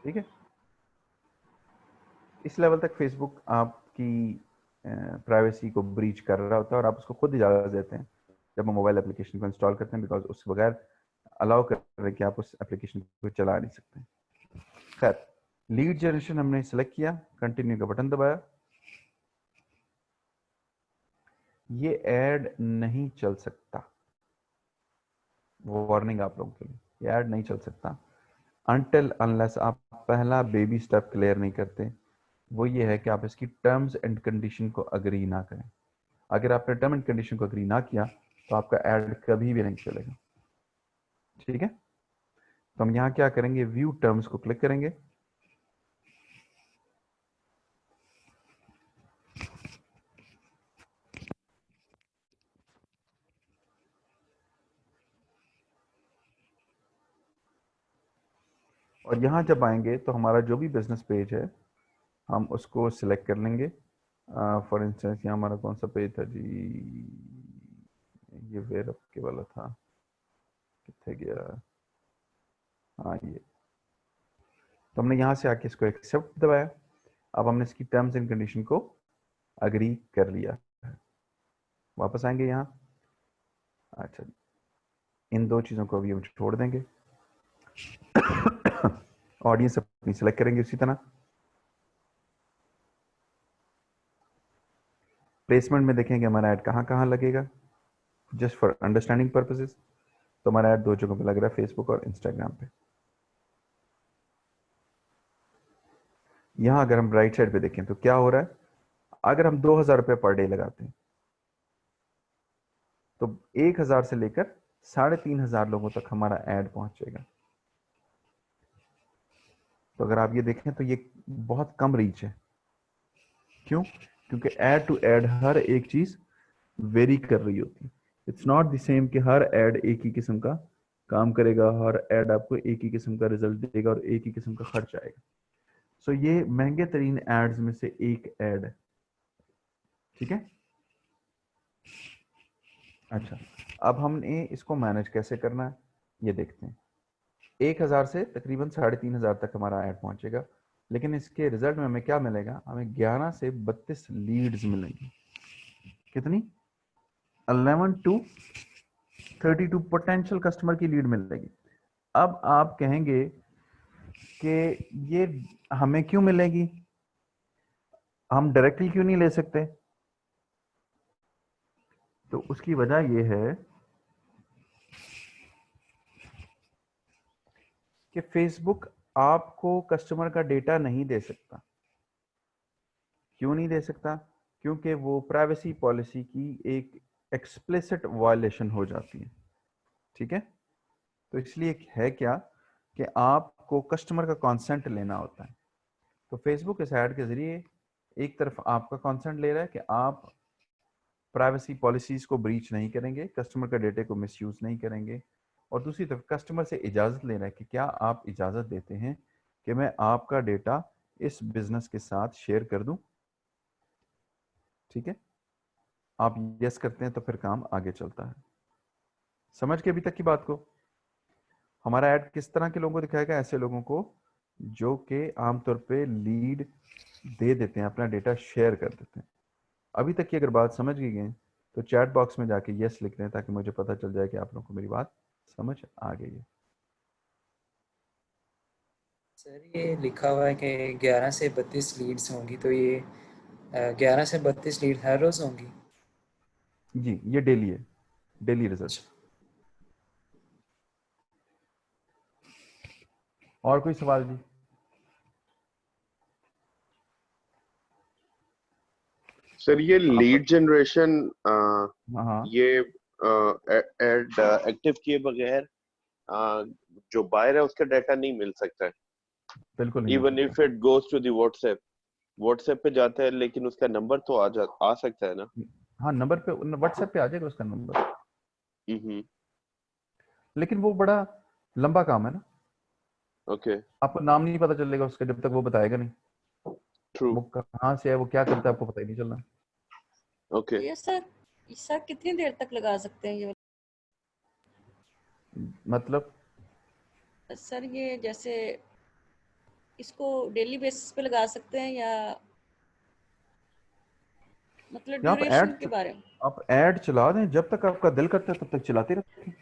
ठीक है, इस लेवल तक फेसबुक आपकी प्राइवेसी को ब्रीच कर रहा होता है और आप उसको खुद इजाज़त देते हैं जब हम मोबाइल एप्लीकेशन को इंस्टॉल करते हैं, बिकॉज उसके बगैर अलाउ कर रहे कि आप उस एप्लीकेशन को चला नहीं सकते। खैर, लीड जनरेशन हमने सेलेक्ट किया, कंटिन्यू का बटन दबाया, ये ऐड नहीं चल सकता, वो वार्निंग आप लोगों के लिए, ये ऐड नहीं चल सकता अनटिल अनलेस आप पहला बेबी स्टेप क्लियर नहीं करते, वो ये है कि आप इसकी टर्म्स एंड कंडीशन को अग्री ना करें। अगर आपने टर्म एंड कंडीशन को अग्री ना किया तो आपका ऐड कभी भी नहीं चलेगा। ठीक है, तो हम यहाँ क्या करेंगे, व्यू टर्म्स को क्लिक करेंगे, और यहाँ जब आएंगे तो हमारा जो भी बिजनेस पेज है हम उसको सिलेक्ट कर लेंगे। फॉर इंस्टेंस यहाँ हमारा कौन सा पेज था जी, ये वेयरअप के वाला था, कितने गया, हाँ ये, तो हमने यहाँ से आके इसको एक्सेप्ट दबाया। अब हमने इसकी टर्म्स एंड कंडीशन को अग्री कर लिया। वापस आएंगे यहाँ, अच्छा इन दो चीज़ों को अभी हम छोड़ देंगे। ऑडियंस अपनी सेलेक्ट करेंगे उसी तरह। प्लेसमेंट में देखेंगे हमारा ऐड कहाँ कहाँ लगेगा, जस्ट फॉर अंडरस्टैंडिंग पर्पसेस। तो हमारा ऐड दो जगहों पे लग रहा है, फेसबुक और इंस्टाग्राम पे। यहाँ अगर हम राइट साइड पे देखें तो क्या हो रहा है, अगर हम 2000 रुपये पर डे लगाते हैं तो 1000 से लेकर 3500 लोगों तक हमारा ऐड पहुंचेगा। तो अगर आप ये देखें तो ये बहुत कम रीच है। क्यों? क्योंकि ऐड टू ऐड हर एक चीज वेरी कर रही होती है। इट्स नॉट द सेम कि हर ऐड एक ही किस्म का काम करेगा, हर ऐड आपको एक ही किस्म का रिजल्ट देगा और एक ही किस्म का खर्च आएगा। सो ये महंगे तरीन एड्स में से एक ऐड है। ठीक है, अच्छा अब हमने इसको मैनेज कैसे करना है ये देखते हैं। 1000 से तकरीबन 3500 तक हमारा ऐड पहुंचेगा, लेकिन इसके रिजल्ट में हमें क्या मिलेगा, हमें 11 से 32 लीड्स मिलेंगी। कितनी? 11 to 32 पोटेंशियल कस्टमर की लीड मिलेगी। अब आप कहेंगे कि ये हमें क्यों मिलेगी, हम डायरेक्टली क्यों नहीं ले सकते? तो उसकी वजह यह है कि फेसबुक आपको कस्टमर का डेटा नहीं दे सकता। क्यों नहीं दे सकता? क्योंकि वो प्राइवेसी पॉलिसी की एक एक्सप्लिसिट वायलेशन हो जाती है। ठीक है, तो इसलिए है क्या कि आपको कस्टमर का कंसेंट लेना होता है। तो फेसबुक इस ऐड के जरिए एक तरफ आपका कंसेंट ले रहा है कि आप प्राइवेसी पॉलिसीज को ब्रीच नहीं करेंगे, कस्टमर का डेटे को मिसयूज नहीं करेंगे, और दूसरी तरफ कस्टमर से इजाज़त ले रहा है कि क्या आप इजाज़त देते हैं कि मैं आपका डेटा इस बिजनेस के साथ शेयर कर दूं। ठीक है, आप यस करते हैं तो फिर काम आगे चलता है। समझ के अभी तक की बात को? हमारा ऐड किस तरह के लोगों को दिखाएगा? ऐसे लोगों को जो कि आमतौर पे लीड दे देते हैं, अपना डेटा शेयर कर देते हैं। अभी तक की अगर बात समझ गए तो चैट बॉक्स में जाके यस लिख दें ताकि मुझे पता चल जाए कि आप लोगों को मेरी बात समझ आ गई है। सर ये लिखा हुआ है कि 11 से 32 लीड्स होंगी, तो ये 11 से 32 लीड हर रोज होंगी? जी, ये डेली है, डेली रिजल्ट। और कोई सवाल जी? सर ये लीड जनरेशन हाँ, ये एड एक्टिव किए बगैर जो बायर है उसका डाटा नहीं मिल सकता है। बिल्कुल नहीं। Even if it goes to the WhatsApp पे जाता है, लेकिन उसका नंबर तो आ सकता है ना? हाँ, नंबर पे व्हाट्सएप पे आ जाएगा उसका नंबर, लेकिन वो बड़ा लंबा काम है ना, ओके, आपको नाम नहीं पता चलेगा उसका जब तक वो बताएगा नहीं, ट्रू, वो कहाँ से है, वो क्या करता है, आपको पता ही नहीं चलना। ओके। तो ये सर कितनी देर तक लगा सकते हैं ये मतलब सर? ये जैसे इसको डेली बेसिस पे लगा सकते हैं या मतलब आप ड्यूरेशन ऐड के बारे में? आप ऐड चला दें, जब तक आपका दिल करता है तब तक चलाते रखें,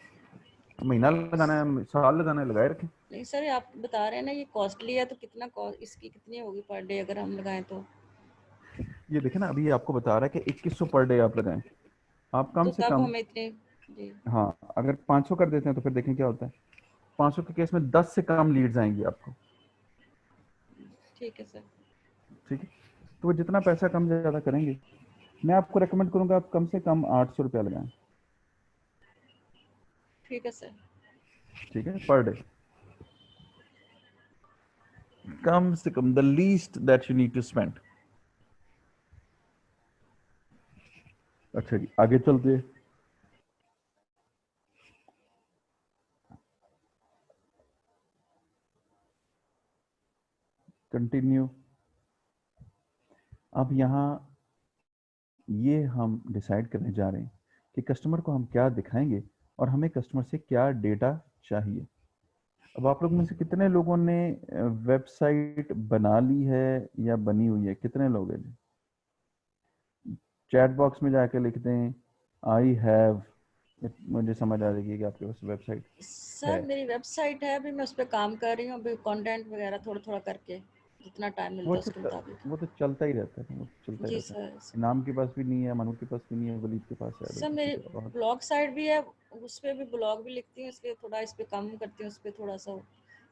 महीना लगाना है, साल लगाना है, लगाए रखें। नहीं सर, आप बता रहे हैं ना ये कॉस्टली है, तो कितना कॉस्ट इसकी कितनी होगी पर डे अगर हम लगाएं तो? ये देखें ना, अभी आपको बता रहा है कि 2100 पर डे आप लगाएं, आप कम तो से तब कम, हमें इतने जी हाँ अगर 500 कर देते हैं तो फिर देखें क्या होता है। 500 के केस में 10 से कम लीड्स आएंगी आपको, ठीक है सर। ठीक है। तो वो जितना पैसा कम ज़्यादा करेंगे, मैं आपको रेकमेंड करूंगा आप कम से कम 800 रुपया लगाएं, ठीक है सर। ठीक है, पर डे, कम से कम, the least that you need to spend. अच्छा जी, आगे चलते हैं। कंटिन्यू। अब यहाँ ये हम डिसाइड करने जा रहे हैं कि कस्टमर को हम क्या दिखाएंगे और हमें कस्टमर से क्या डेटा चाहिए। अब आप लोग में से कितने लोगों ने वेबसाइट बना ली है या बनी हुई है, कितने लोग हैं जी? चैट बॉक्स में जाके लिख दें आई हैव, मुझे समझ आ जाएगी कि आपके पास वेबसाइट सर है। मेरी वेबसाइट है, अभी मैं उस पर काम कर रही हूँ, अभी कंटेंट वगैरह थोड़ा थोड़ा करके जितना टाइम मिलता है उसके मुताबिक। वो तो चलता ही रहता है, वो तो चलता ही जी रहता सर। है। इनाम के पास भी नहीं है, मनूर के पास भी नहीं है, वलीद के पास है, सर किसी मेरी के और। ब्लॉग साइट भी है, उस पर भी ब्लॉग भी लिखती हूँ, इसलिए थोड़ा इस पे काम करती हूँ, उस पर थोड़ा सा,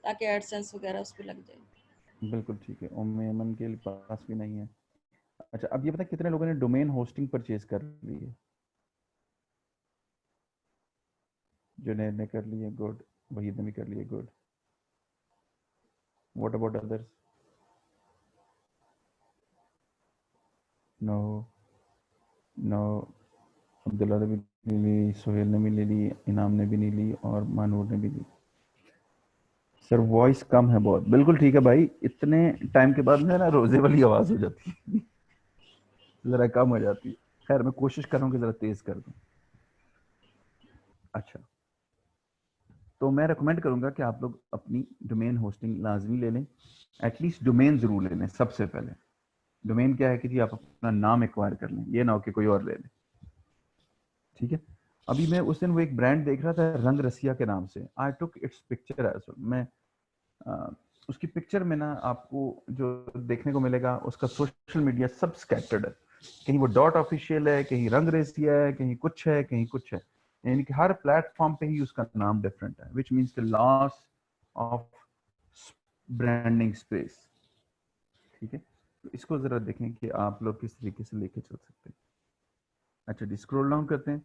ताकि एडसेंस वगैरह उस पर लग जाए। बिल्कुल ठीक है, उम्मे के पास भी नहीं है। अच्छा, अब ये पता कितने लोगों ने डोमेन होस्टिंग परचेज कर ली है? जुनैद ने कर ली है, गुड। वहीद ने भी कर ली है, good. What about others? No, no, Abdullah ने भी नहीं ली, सोहेल ने भी ले ली, इनाम ने भी नहीं ली और मानूर ने भी ली। सर वॉइस कम है बहुत, बिल्कुल ठीक है भाई, इतने टाइम के बाद ना रोजे वाली आवाज हो जाती है, जरा कम हो जाती है। खैर मैं कोशिश कर रहा हूँ कि जरा तेज कर दूं। अच्छा, तो मैं रिकमेंड करूंगा कि आप लोग अपनी डोमेन होस्टिंग लाजमी ले लें, एटलीस्ट डोमेन जरूर ले लें सबसे पहले। डोमेन क्या है कि जी आप अपना नाम एक्वायर कर लें, ये ना हो कि कोई और ले ले, ठीक है। अभी मैं उस दिन वो एक ब्रांड देख रहा था रंग रसिया के नाम से, I took its picture as well. मैं उसकी पिक्चर में ना आपको जो देखने को मिलेगा, उसका सोशल मीडिया सब स्कैटर्ड है, कहीं वो डॉट ऑफिशियल है, कहीं रंग रेसिया है, कहीं कुछ है, कहीं कुछ है, यानी कि हर प्लेटफॉर्म पे ही उसका नाम डिफरेंट है, which means the loss of branding space, ठीक है। तो इसको जरा देखें कि आप लोग किस तरीके से लेके चल सकते हैं। अच्छा जी, स्क्रॉल डाउन करते हैं।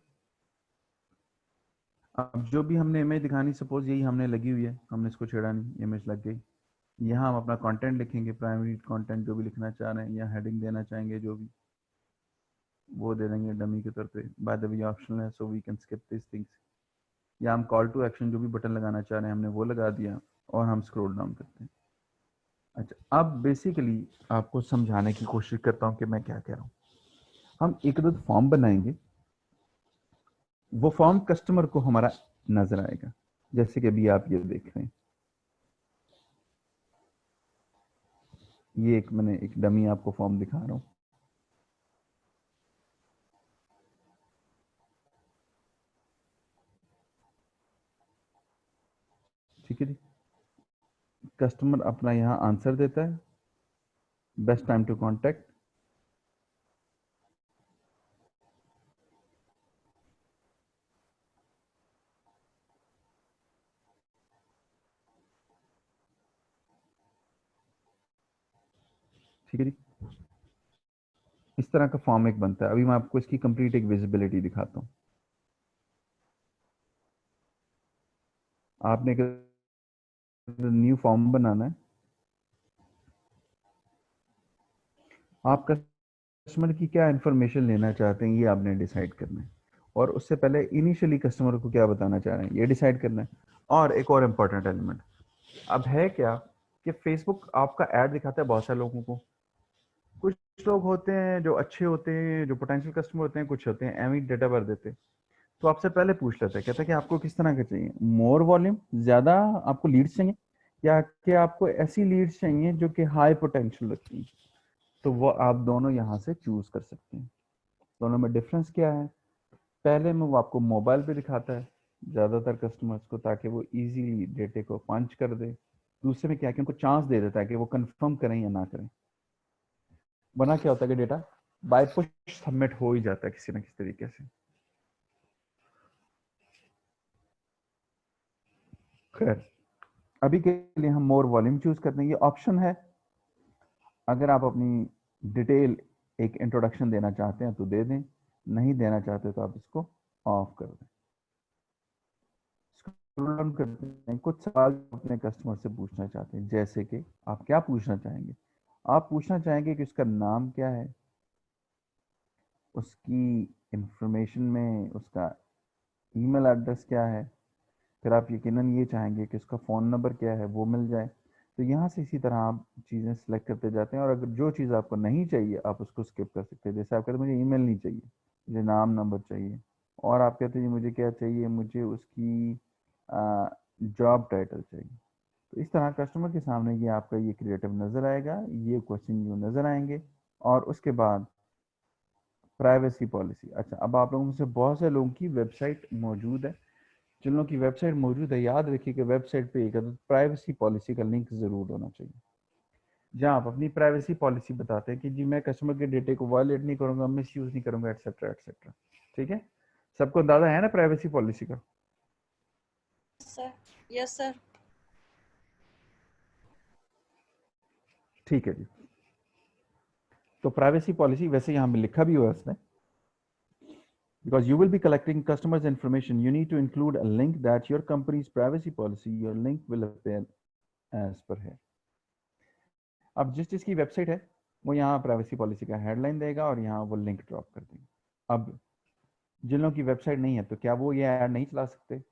अब जो भी हमने इमेज दिखानी, सपोज यही हमने लगी हुई है, हमने इसको छेड़ा नहीं, इमेज लग गई। यहाँ हम अपना कंटेंट लिखेंगे, प्राइमरी कंटेंट जो भी लिखना चाह रहे हैं या हेडिंग देना चाहेंगे जो भी, वो दे देंगे डमी के तौर पे। बाय द वे ऑप्शनल है, so we can skip this things. या हम कॉल टू एक्शन जो भी बटन लगाना चाह रहे हैं हमने वो लगा दिया और हम स्क्रॉल डाउन करते हैं। अच्छा, अब बेसिकली आपको समझाने की कोशिश करता हूँ कि मैं क्या कह रहा हूँ। हम एक दो फॉर्म बनाएंगे, वो फॉर्म कस्टमर को हमारा नजर आएगा, जैसे कि अभी आप ये देख रहे हैं, ये एक मैंने एक डमी आपको फॉर्म दिखा रहा हूँ। ठीक है जी, कस्टमर अपना यहाँ आंसर देता है, बेस्ट टाइम टू कांटेक्ट, ठीक है जी। इस तरह का फॉर्म एक बनता है। अभी मैं आपको इसकी कंप्लीट एक विजिबिलिटी दिखाता हूँ। आपने एक न्यू फॉर्म बनाना है, आप कस्टमर की क्या इंफॉर्मेशन लेना चाहते हैं ये आपने डिसाइड करना है, और उससे पहले इनिशियली कस्टमर को क्या बताना चाह रहे हैं ये डिसाइड करना है। और एक और इम्पोर्टेंट एलिमेंट अब है क्या कि फेसबुक आपका ऐड दिखाता है बहुत सारे लोगों को। कुछ लोग होते हैं जो अच्छे होते हैं, जो पोटेंशियल कस्टमर होते हैं, कुछ होते हैं एवं डेटा भर देते हैं। तो आपसे पहले पूछ लेते हैं, कहते हैं कि आपको किस तरह का चाहिए, मोर वॉल्यूम, ज्यादा आपको लीड्स चाहिए, या कि आपको ऐसी लीड्स चाहिए जो कि हाई पोटेंशियल रखती हैं। तो वो आप दोनों यहाँ से चूज कर सकते हैं। दोनों में डिफरेंस क्या है? पहले में वो आपको मोबाइल पे दिखाता है ज्यादातर कस्टमर्स को, ताकि वो इजीली डेटे को पंच कर दे। दूसरे में क्या है कि उनको चांस दे देता है कि वो कंफर्म करें या ना करें। वरना क्या होता है कि डेटा बाय पुश सबमिट हो ही जाता है किसी ना किसी तरीके से। खैर, अभी के लिए हम मोर वॉल्यूम चूज करते हैं, ये ऑप्शन है। अगर आप अपनी डिटेल एक इंट्रोडक्शन देना चाहते हैं तो दे दें, नहीं देना चाहते तो आप इसको ऑफ कर दें। स्क्रॉल डाउन करते हैं, कुछ सवाल अपने कस्टमर से पूछना चाहते हैं, जैसे कि आप क्या पूछना चाहेंगे? आप पूछना चाहेंगे कि उसका नाम क्या है, उसकी इंफॉर्मेशन में उसका ईमेल एड्रेस क्या है, फिर आप यकीनन ये चाहेंगे कि उसका फ़ोन नंबर क्या है वो मिल जाए। तो यहाँ से इसी तरह आप चीज़ें सेलेक्ट करते जाते हैं, और अगर जो चीज़ आपको नहीं चाहिए आप उसको स्किप कर सकते हैं। जैसे आप कहते हैं मुझे ईमेल नहीं चाहिए, मुझे नाम नंबर चाहिए, और आप कहते हैं मुझे क्या चाहिए, मुझे उसकी जॉब टाइटल चाहिए। तो इस तरह कस्टमर के सामने ये आपका ये क्रिएटिव नज़र आएगा, ये क्वेश्चन जो नज़र आएंगे। और उसके बाद प्राइवेसी पॉलिसी। अच्छा, अब आप लोगों में से बहुत से लोगों की वेबसाइट मौजूद है। जिन लोगों की वेबसाइट मौजूद है, याद रखिए कि वेबसाइट पे एक प्राइवेसी पॉलिसी का लिंक ज़रूर होना चाहिए, जहां आप अपनी प्राइवेसी पॉलिसी बताते हैं कि जी मैं कस्टमर के डेटे को वायलेट नहीं करूंगा, मिस यूज़ नहीं करूंगा, एटसेट्रा एटसेट्रा। ठीक है, सबको अंदाजा है ना प्राइवेसी पॉलिसी का? Sir yes sir. ठीक है जी। तो प्राइवेसी पॉलिसी वैसे यहाँ पे लिखा भी हुआ है उसने, because you will be collecting customers information, you need to include a link that your company's privacy policy, your link will appear as per here. अब जिस चीज़ की वेबसाइट है वो यहाँ प्राइवेसी पॉलिसी का हेडलाइन देगा और यहाँ वो लिंक ड्रॉप कर देंगे। अब जिन लोगों की वेबसाइट नहीं है तो क्या वो ये ऐड नहीं चला सकते?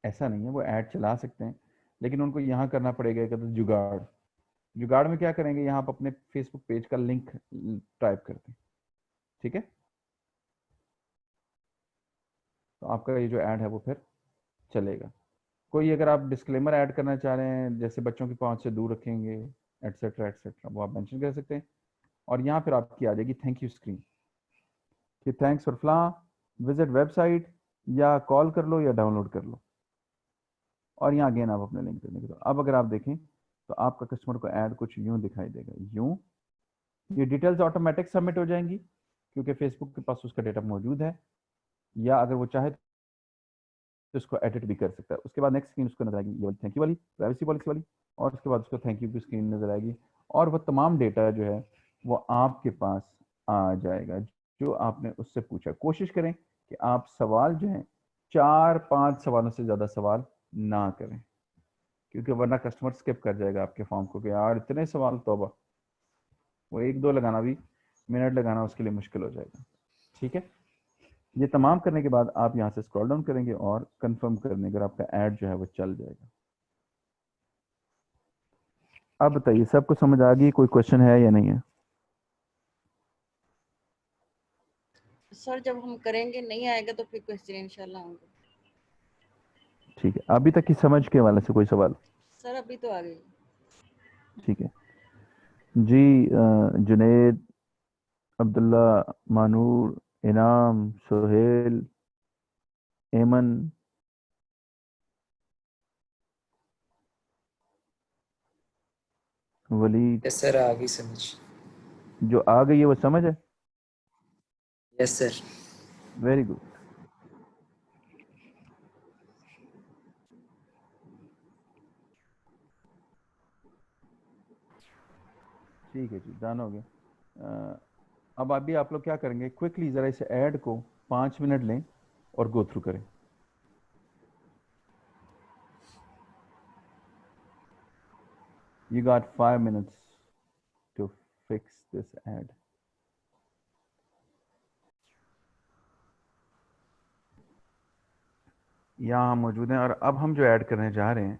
ऐसा नहीं है, वो ऐड चला सकते हैं, लेकिन उनको यहाँ करना पड़ेगा एक जुगाड़। जुगाड़ में क्या करेंगे, यहाँ पर अपने फेसबुक पेज का लिंक टाइप करते हैं। ठीक है, तो आपका ये जो ऐड है वो फिर चलेगा। कोई अगर आप डिस्क्लेमर ऐड करना चाह रहे हैं, जैसे बच्चों की पहुंच से दूर रखेंगे एटसेट्रा एटसेट्रा, वो आप मेंशन कर सकते हैं। और यहाँ फिर आपकी आ जाएगी थैंक यू स्क्रीन कि थैंक्स फॉर फ्ला, विजिट वेबसाइट, या कॉल कर लो या डाउनलोड कर लो। और यहाँ अगेन आप अपने लिंक देंगे। तो अब अगर आप देखें तो आपका कस्टमर को ऐड कुछ यूँ दिखाई देगा, यूँ। ये डिटेल्स ऑटोमेटिक सबमिट हो जाएंगी क्योंकि फेसबुक के पास उसका डेटा मौजूद है, या अगर वो चाहे तो इसको एडिट भी कर सकता है। उसके बाद नेक्स्ट स्क्रीन उसको नजर आएगी, ये वाली थैंक यू वाली, प्राइवेसी पॉलिसी वाली, और उसके बाद उसको थैंक यू की स्क्रीन नजर आएगी, और वो तमाम डेटा जो है वो आपके पास आ जाएगा जो आपने उससे पूछा। कोशिश करें कि आप सवाल जो है 4-5 सवालों से ज़्यादा सवाल ना करें, क्योंकि वरना कस्टमर स्किप कर जाएगा आपके फॉर्म को कि यार इतने सवाल, तौबा। वो 1-2 लगाना भी, मिनट लगाना उसके लिए मुश्किल हो जाएगा। ठीक है, ये तमाम करने के बाद आप यहाँ से स्क्रॉल डाउन करेंगे और कंफर्म करने, अगर आपका ऐड जो है वो चल जाएगा। अब बताइए सबको समझ आ गई, कोई क्वेश्चन है या नहीं है? सर जब हम करेंगे नहीं आएगा तो फिर क्वेश्चन इंशाल्लाह होंगे। ठीक है, अभी तक की समझ के वाले से कोई सवाल? सर अभी तो आ गई। ठीक है जी। जुनेद, अब्दुल्ला, मानूर, इनाम, सोहेल, एमन, वलीद, यस सर, आ गई समझ। जो आ गई है वो समझ है? Yes sir. Very good. ठीक है जी, डन हो गया। अब अभी आप लोग क्या करेंगे, क्विकली ज़रा इस ऐड को 5 मिनट लें और गो थ्रू करें। You got 5 minutes to fix this ad. यहाँ हम मौजूद हैं और अब हम जो ऐड करने जा रहे हैं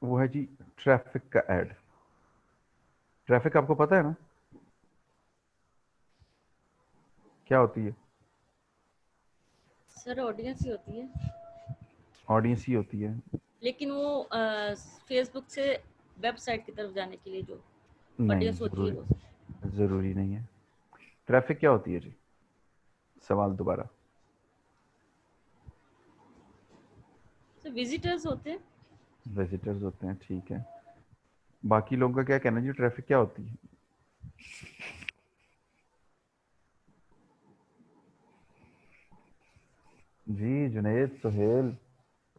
वो है जी ट्रैफिक का ऐड। ट्रैफिक आपको पता है ना क्या होती है? सर ऑडियंस ही होती है, ऑडियंस ही होती है। लेकिन वो फेसबुक से वेबसाइट की तरफ जाने के लिए जो नहीं, ऑडियंस होती है वो। ज़रूरी नहीं है। ट्रैफिक क्या होती है जी? सवाल दोबारा। सर विजिटर्स होते हैं। विजिटर्स होते हैं, ठीक है। बाकी लोगों का क्या कहना है जी, ट्रैफिक क्या होती है? जी जुनैद, सुहेल,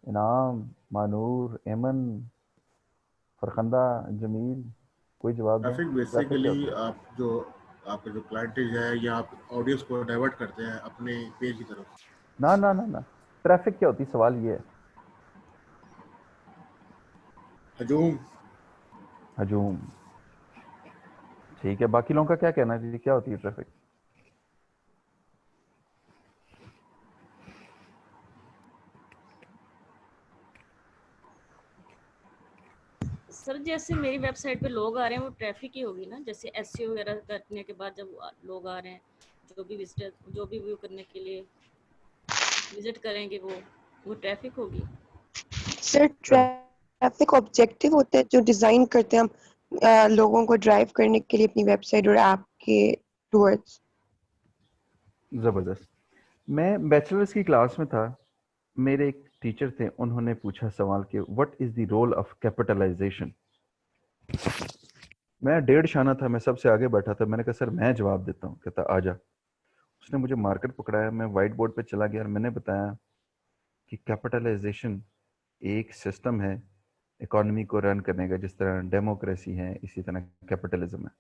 इनाम, मानूर, एमन, फरखंदा, जमील, कोई जवाब दें। ट्रैफिक ट्रैफिक क्या बेसिकली होती है? आप जो आपके जो क्लाइंटेज है या आप ऑडियंस को डाइवर्ट करते हैं अपने पेज की तरफ। ना ना ना ना, ट्रैफिक क्या होती है, सवाल ये है। हजूम। हजूम, ठीक है। बाकी लोगों का क्या कहना है जी, क्या होती है ट्रैफिक? सर जैसे मेरी वेबसाइट पे लोग आ रहे हैं वो ट्रैफिक ही होगी ना, जैसे एसईओ वगैरह करने के बाद जब लोग आ रहे हैं, जो भी विजिटर, जो भी व्यू करने के लिए विजिट करेंगे वो ट्रैफिक होगी। सर ट्रैफिक ऑब्जेक्टिव होते हैं जो डिजाइन करते हैं हम लोगों को ड्राइव करने के लिए अपनी वेबसाइट और ऐप के टूवर्ड्स। ज़बरदस्त। मैं बैचलर्स की क्लास में था, मेरे एक टीचर थे, उन्होंने पूछा सवाल कि what is the role of capitalization. मैं डेढ़ शाना था, मैं सबसे आगे बैठा था। मैंने कहा सर मैं जवाब देता हूँ। कहता आ जा। उसने मुझे मार्कर पकड़ाया, मैं वाइट बोर्ड पे चला गया और मैंने बताया कि कैपिटलाइजेशन एक सिस्टम है इकोनॉमी को रन करने का, जिस तरह डेमोक्रेसी है इसी तरह कैपिटलिज्म है।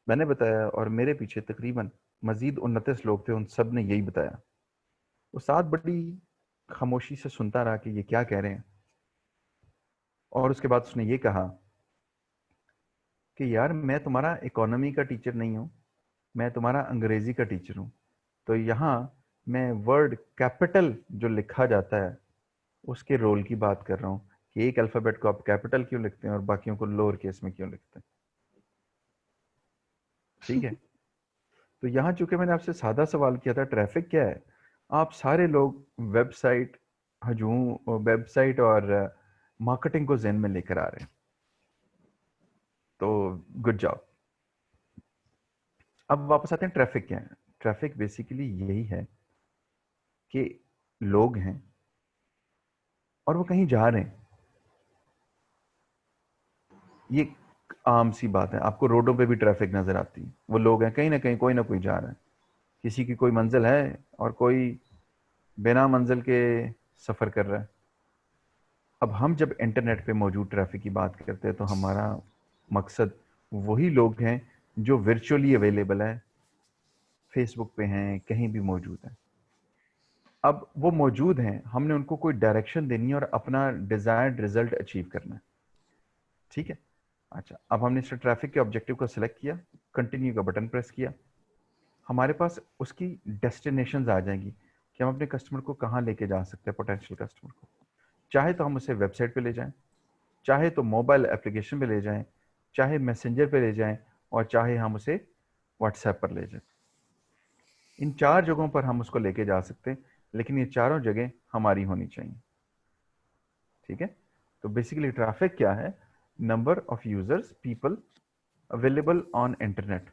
मैंने बताया और मेरे पीछे तकरीबन मजीद 29 लोग थे, उन सब ने यही बताया। उस्ताद बड़ी खामोशी से सुनता रहा कि ये क्या कह रहे हैं, और उसके बाद उसने ये कहा कि यार मैं तुम्हारा इकोनॉमी का टीचर नहीं हूँ, मैं तुम्हारा अंग्रेजी का टीचर हूँ। तो यहाँ मैं वर्ड कैपिटल जो लिखा जाता है उसके रोल की बात कर रहा हूँ कि एक अल्फ़ाबेट को आप कैपिटल क्यों लिखते हैं और बाकियों को लोअर केस में क्यों लिखते हैं। ठीक है। तो यहाँ चूंकि मैंने आपसे सादा सवाल किया था ट्रैफिक क्या है, आप सारे लोग वेबसाइट वेबसाइट और मार्केटिंग को ज़हन में लेकर आ रहे हैं, तो गुड जॉब। अब वापस आते हैं, ट्रैफिक क्या है? ट्रैफिक बेसिकली यही है कि लोग हैं और वो कहीं जा रहे हैं। ये आम सी बात है, आपको रोडों पे भी ट्रैफिक नजर आती है। वो लोग हैं कहीं ना कहीं, कोई ना कोई जा रहा है, किसी की कोई मंजिल है और कोई बिना मंजिल के सफ़र कर रहा है। अब हम जब इंटरनेट पे मौजूद ट्रैफिक की बात करते हैं तो हमारा मकसद वही लोग हैं जो वर्चुअली अवेलेबल है, फेसबुक पे हैं, कहीं भी मौजूद हैं। अब वो मौजूद हैं, हमने उनको कोई डायरेक्शन देनी है और अपना डिजायर्ड रिजल्ट अचीव करना है। ठीक है। अच्छा, अब हमने इस ट्रैफिक के ऑब्जेक्टिव को सिलेक्ट किया, कंटिन्यू का बटन प्रेस किया, हमारे पास उसकी डेस्टिनेशंस आ जाएंगी कि हम अपने कस्टमर को कहाँ लेके जा सकते हैं, पोटेंशियल कस्टमर को। चाहे तो हम उसे वेबसाइट पे ले जाएं, चाहे तो मोबाइल एप्लीकेशन पे ले जाएं, चाहे मैसेंजर पे ले जाएं, और चाहे हम उसे व्हाट्सएप पर ले जाएं। इन 4 जगहों पर हम उसको लेके जा सकते हैं, लेकिन ये चारों जगह हमारी होनी चाहिए। ठीक है। तो बेसिकली ट्रैफिक क्या है? Number of users, people available on internet.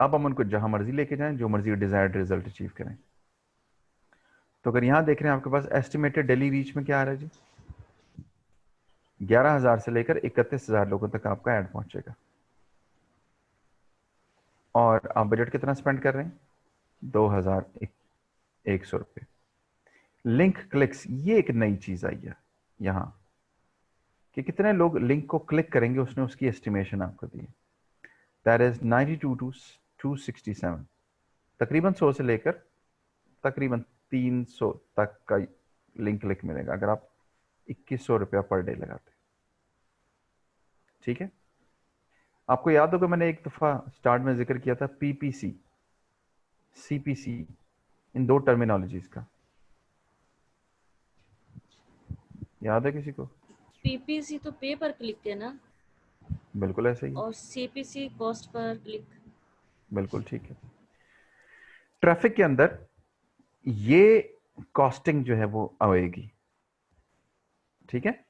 अब हम उनको जहां मर्जी लेके जाएं, जो मर्जी डिजायर्ड रिजल्ट अचीव करें। तो अगर यहां देख रहे हैं आपके पास एस्टिमेटेड डेली रीच में क्या आ रहा है जी, 11,000 से लेकर 31,000 लोगों तक आपका ऐड पहुंचेगा। और आप बजट कितना स्पेंड कर रहे हैं? 2,100 रुपये। लिंक क्लिक्स, ये एक नई चीज आई है यहाँ कि कितने लोग लिंक को क्लिक करेंगे, उसने उसकी एस्टिमेशन आपको दी है। दैट इज 92 to 267, तकरीबन 100 से लेकर तकरीबन 300 तक का लिंक क्लिक मिलेगा अगर आप 2,100 रुपया पर डे लगाते हैं। ठीक है। आपको याद होगा मैंने एक दफा स्टार्ट में जिक्र किया था पीपीसी, सीपीसी, इन दो टर्मिनोलॉजीज का, याद है किसी को? पीपीसी तो पे पर क्लिक है ना, बिल्कुल ऐसे ही है, और सीपीसी कॉस्ट पर क्लिक। बिल्कुल ठीक है। ट्रैफिक के अंदर ये कॉस्टिंग जो है वो आएगी, ठीक है,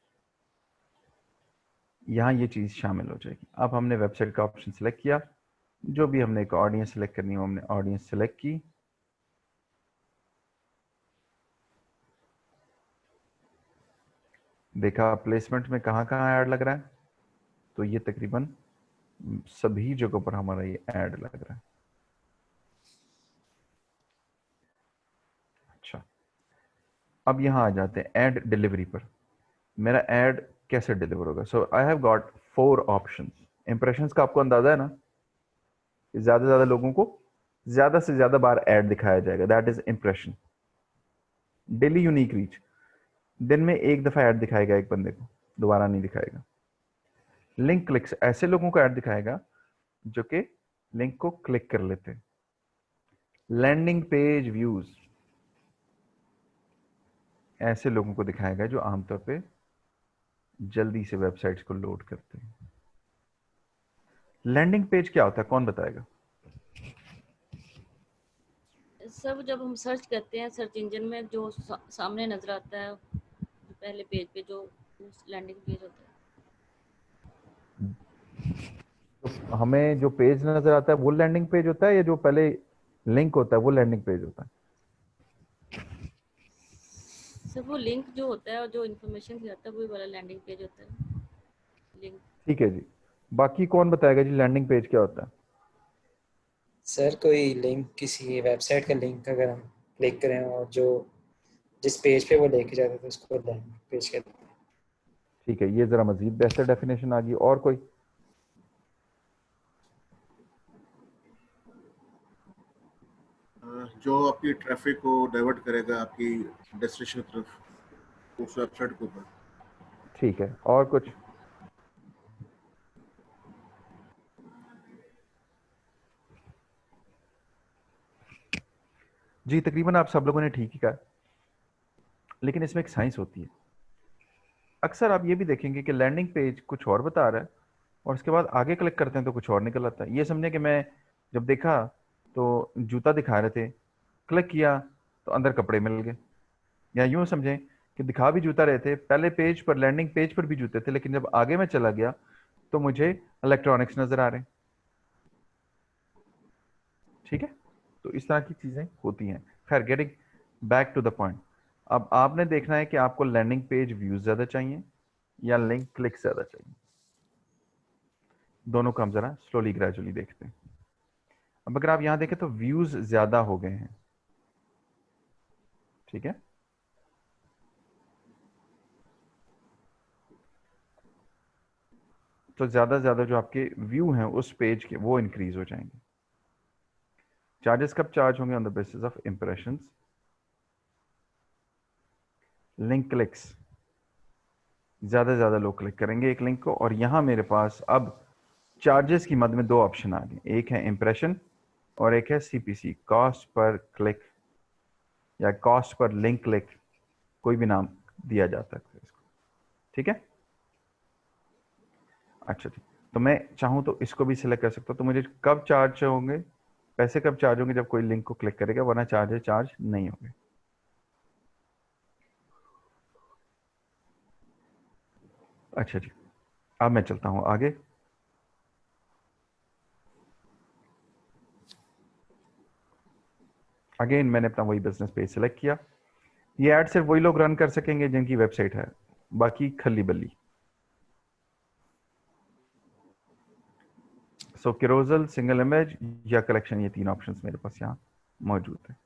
यहां ये चीज शामिल हो जाएगी। अब हमने वेबसाइट का ऑप्शन सिलेक्ट किया, जो भी हमने एक ऑडियंस सिलेक्ट करनी हो हमने ऑडियंस सिलेक्ट की, देखा प्लेसमेंट में कहां कहां ऐड लग रहा है, तो ये तकरीबन सभी जगहों पर हमारा ये ऐड लग रहा है। अच्छा, अब यहां आ जाते हैं ऐड डिलीवरी पर। मेरा ऐड कैसे डिलीवर होगा? So I have got 4 options. Impressions का आपको अंदाजा है ना, ज्यादा से ज्यादा लोगों को ज्यादा से ज्यादा बार ऐड दिखाया जाएगा, that is impression. Daily unique reach, दिन में एक दफा ऐड दिखाएगा एक बंदे को, दोबारा नहीं दिखाएगा। लिंक क्लिक्स, ऐसे लोगों को ऐड दिखाएगा जो कि लिंक को क्लिक कर लेते हैं। लैंडिंग पेज व्यूज, ऐसे लोगों को दिखाएगा जो आमतौर पे जल्दी से वेबसाइट्स को लोड करते हैं। लैंडिंग पेज क्या होता है, कौन बताएगा? सब जब हम सर्च करते हैं सर्च इंजन में, जो सामने नजर आता है पहले पेज पे, जो लैंडिंग पेज होता है। तो हमें जो पेज नजर आता है वो लैंडिंग पेज होता है, या जो पहले लिंक होता है वो लैंडिंग पेज होता है? सब वो लिंक जो होता है और जो इन्फॉर्मेशन दिखाता है वही वाला लैंडिंग पेज होता है, लिंक। ठीक है जी, बाकी कौन बताएगा जी लैंडिंग पेज क्या होता है? सर कोई लिंक, किसी वेबसाइट का लिंक अगर हम क्लिक करें और जो जिस पेज पे वो लेके जाता है तो उसको लैंडिंग पेज कहते हैं। ठीक है, ये जरा मजीद बेहतर डेफिनेशन आ गई। और कोई? जो आपकी ट्रैफिक को डाइवर्ट करेगा आपकी डेस्टिनेशन की तरफ उस वेबसाइट के ऊपर। ठीक है, और कुछ? जी तकरीबन आप सब लोगों ने ठीक ही कहा, लेकिन इसमें एक साइंस होती है। अक्सर आप ये भी देखेंगे कि लैंडिंग पेज कुछ और बता रहा है और उसके बाद आगे क्लिक करते हैं तो कुछ और निकल आता है। ये समझे कि मैं जब देखा तो जूता दिखा रहे थे, क्लिक किया तो अंदर कपड़े मिल गए। या यूं समझें कि दिखा भी जूता रहे थे, पहले पेज पर लैंडिंग पेज पर भी जूते थे, लेकिन जब आगे मैं चला गया तो मुझे इलेक्ट्रॉनिक्स नजर आ रहे हैं। ठीक है, तो इस तरह की चीजें होती हैं। खैर, getting back to the point, अब आपने देखना है कि आपको लैंडिंग पेज व्यूज ज्यादा चाहिए या लिंक क्लिक ज्यादा चाहिए। दोनों को हम जरा स्लोली ग्रेजुअली देखते हैं। अब अगर आप यहां देखें तो व्यूज ज्यादा हो गए हैं, ठीक है, तो ज्यादा से ज्यादा जो आपके व्यू हैं उस पेज के वो इंक्रीज हो जाएंगे। चार्जेस कब चार्ज होंगे? On the basis of impressions. Link clicks, ज्यादा से ज्यादा लोग क्लिक करेंगे एक लिंक को, और यहां मेरे पास अब चार्जेस की मद में 2 ऑप्शन आ गए, एक है इंप्रेशन और एक है सीपीसी, कॉस्ट पर क्लिक या कॉस्ट पर लिंक क्लिक, कोई भी नाम दिया जा सकता है इसको। ठीक है, अच्छा ठीक, तो मैं चाहूं तो इसको भी सिलेक्ट कर सकता हूं। तो मुझे कब चार्ज होंगे, पैसे कब चार्ज होंगे? जब कोई लिंक को क्लिक करेगा, वरना चार्ज नहीं होंगे। अच्छा जी, अब मैं चलता हूं आगे। अगेन मैंने अपना वही बिजनेस पेज सेलेक्ट किया। ये ऐड सिर्फ वही लोग रन कर सकेंगे जिनकी वेबसाइट है, बाकी खली बल्ली। सो किरोजल, सिंगल इमेज या कलेक्शन, ये 3 ऑप्शंस मेरे पास यहाँ मौजूद है।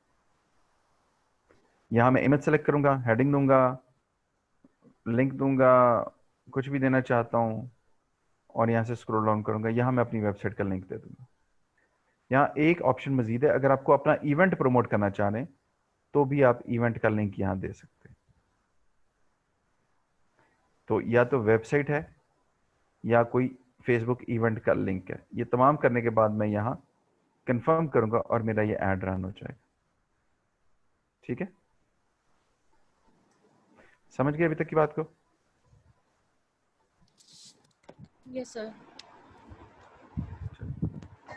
यहाँ मैं इमेज सेलेक्ट करूंगा, हेडिंग दूंगा, लिंक दूंगा, कुछ भी देना चाहता हूँ, और यहाँ से स्क्रॉल डाउन करूंगा, यहाँ मैं अपनी वेबसाइट का लिंक दे दूंगा। यहाँ एक ऑप्शन मजीद है, अगर आपको अपना इवेंट प्रमोट करना चाह रहे हैं तो भी आप इवेंट का लिंक यहाँ दे सकते हैं। तो या तो वेबसाइट है या कोई फेसबुक इवेंट का लिंक है। ये तमाम करने के बाद मैं यहाँ कंफर्म करूंगा और मेरा ये ऐड रन हो जाएगा। ठीक है, समझ गए अभी तक की बात को? Yes sir.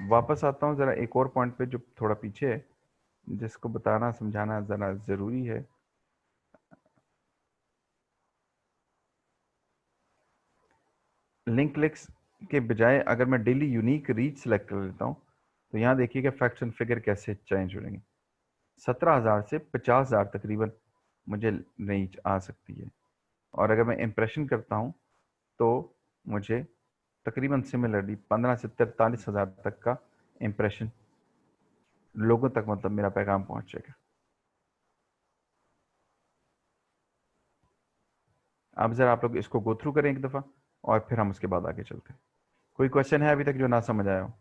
वापस आता हूँ जरा एक और पॉइंट पे जो थोड़ा पीछे है, जिसको बताना समझाना जरा जरूरी है। लिंक क्लिक्स के बजाय अगर मैं डेली यूनिक रीच सेलेक्ट कर लेता हूँ तो यहाँ देखिएगा फैक्ट्स एंड फिगर कैसे चेंज हो जाएंगे। 17,000 से 50,000 तकरीबन मुझे रीच आ सकती है, और अगर मैं इम्प्रेशन करता हूँ तो मुझे तकरीबन सिमिलरली 15 से 43,000 तक का इम्प्रेशन लोगों तक, मतलब मेरा पैगाम पहुंचेगा। अब जरा आप लोग इसको गो थ्रू करें एक दफा और फिर हम उसके बाद आगे चलते हैं। कोई क्वेश्चन है अभी तक जो ना समझ आया हो?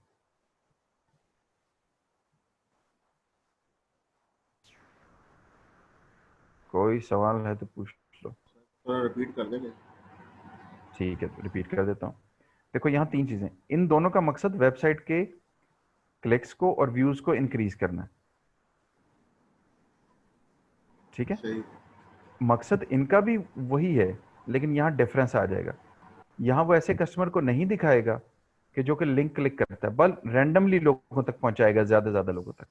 कोई सवाल है तो पूछ लो। थोड़ा रिपीट कर देंगे। ठीक है, तो रिपीट कर देता हूँ। देखो यहाँ 3 चीजें, इन दोनों का मकसद वेबसाइट के क्लिक्स को और व्यूज को इंक्रीज करना है। ठीक है, सही। मकसद इनका भी वही है, लेकिन यहाँ डिफरेंस आ जाएगा। यहाँ वो ऐसे कस्टमर को नहीं दिखाएगा कि जो कि लिंक क्लिक करता है, बल्कि रैंडमली लोगों तक पहुंचाएगा, ज्यादा से ज्यादा लोगों तक।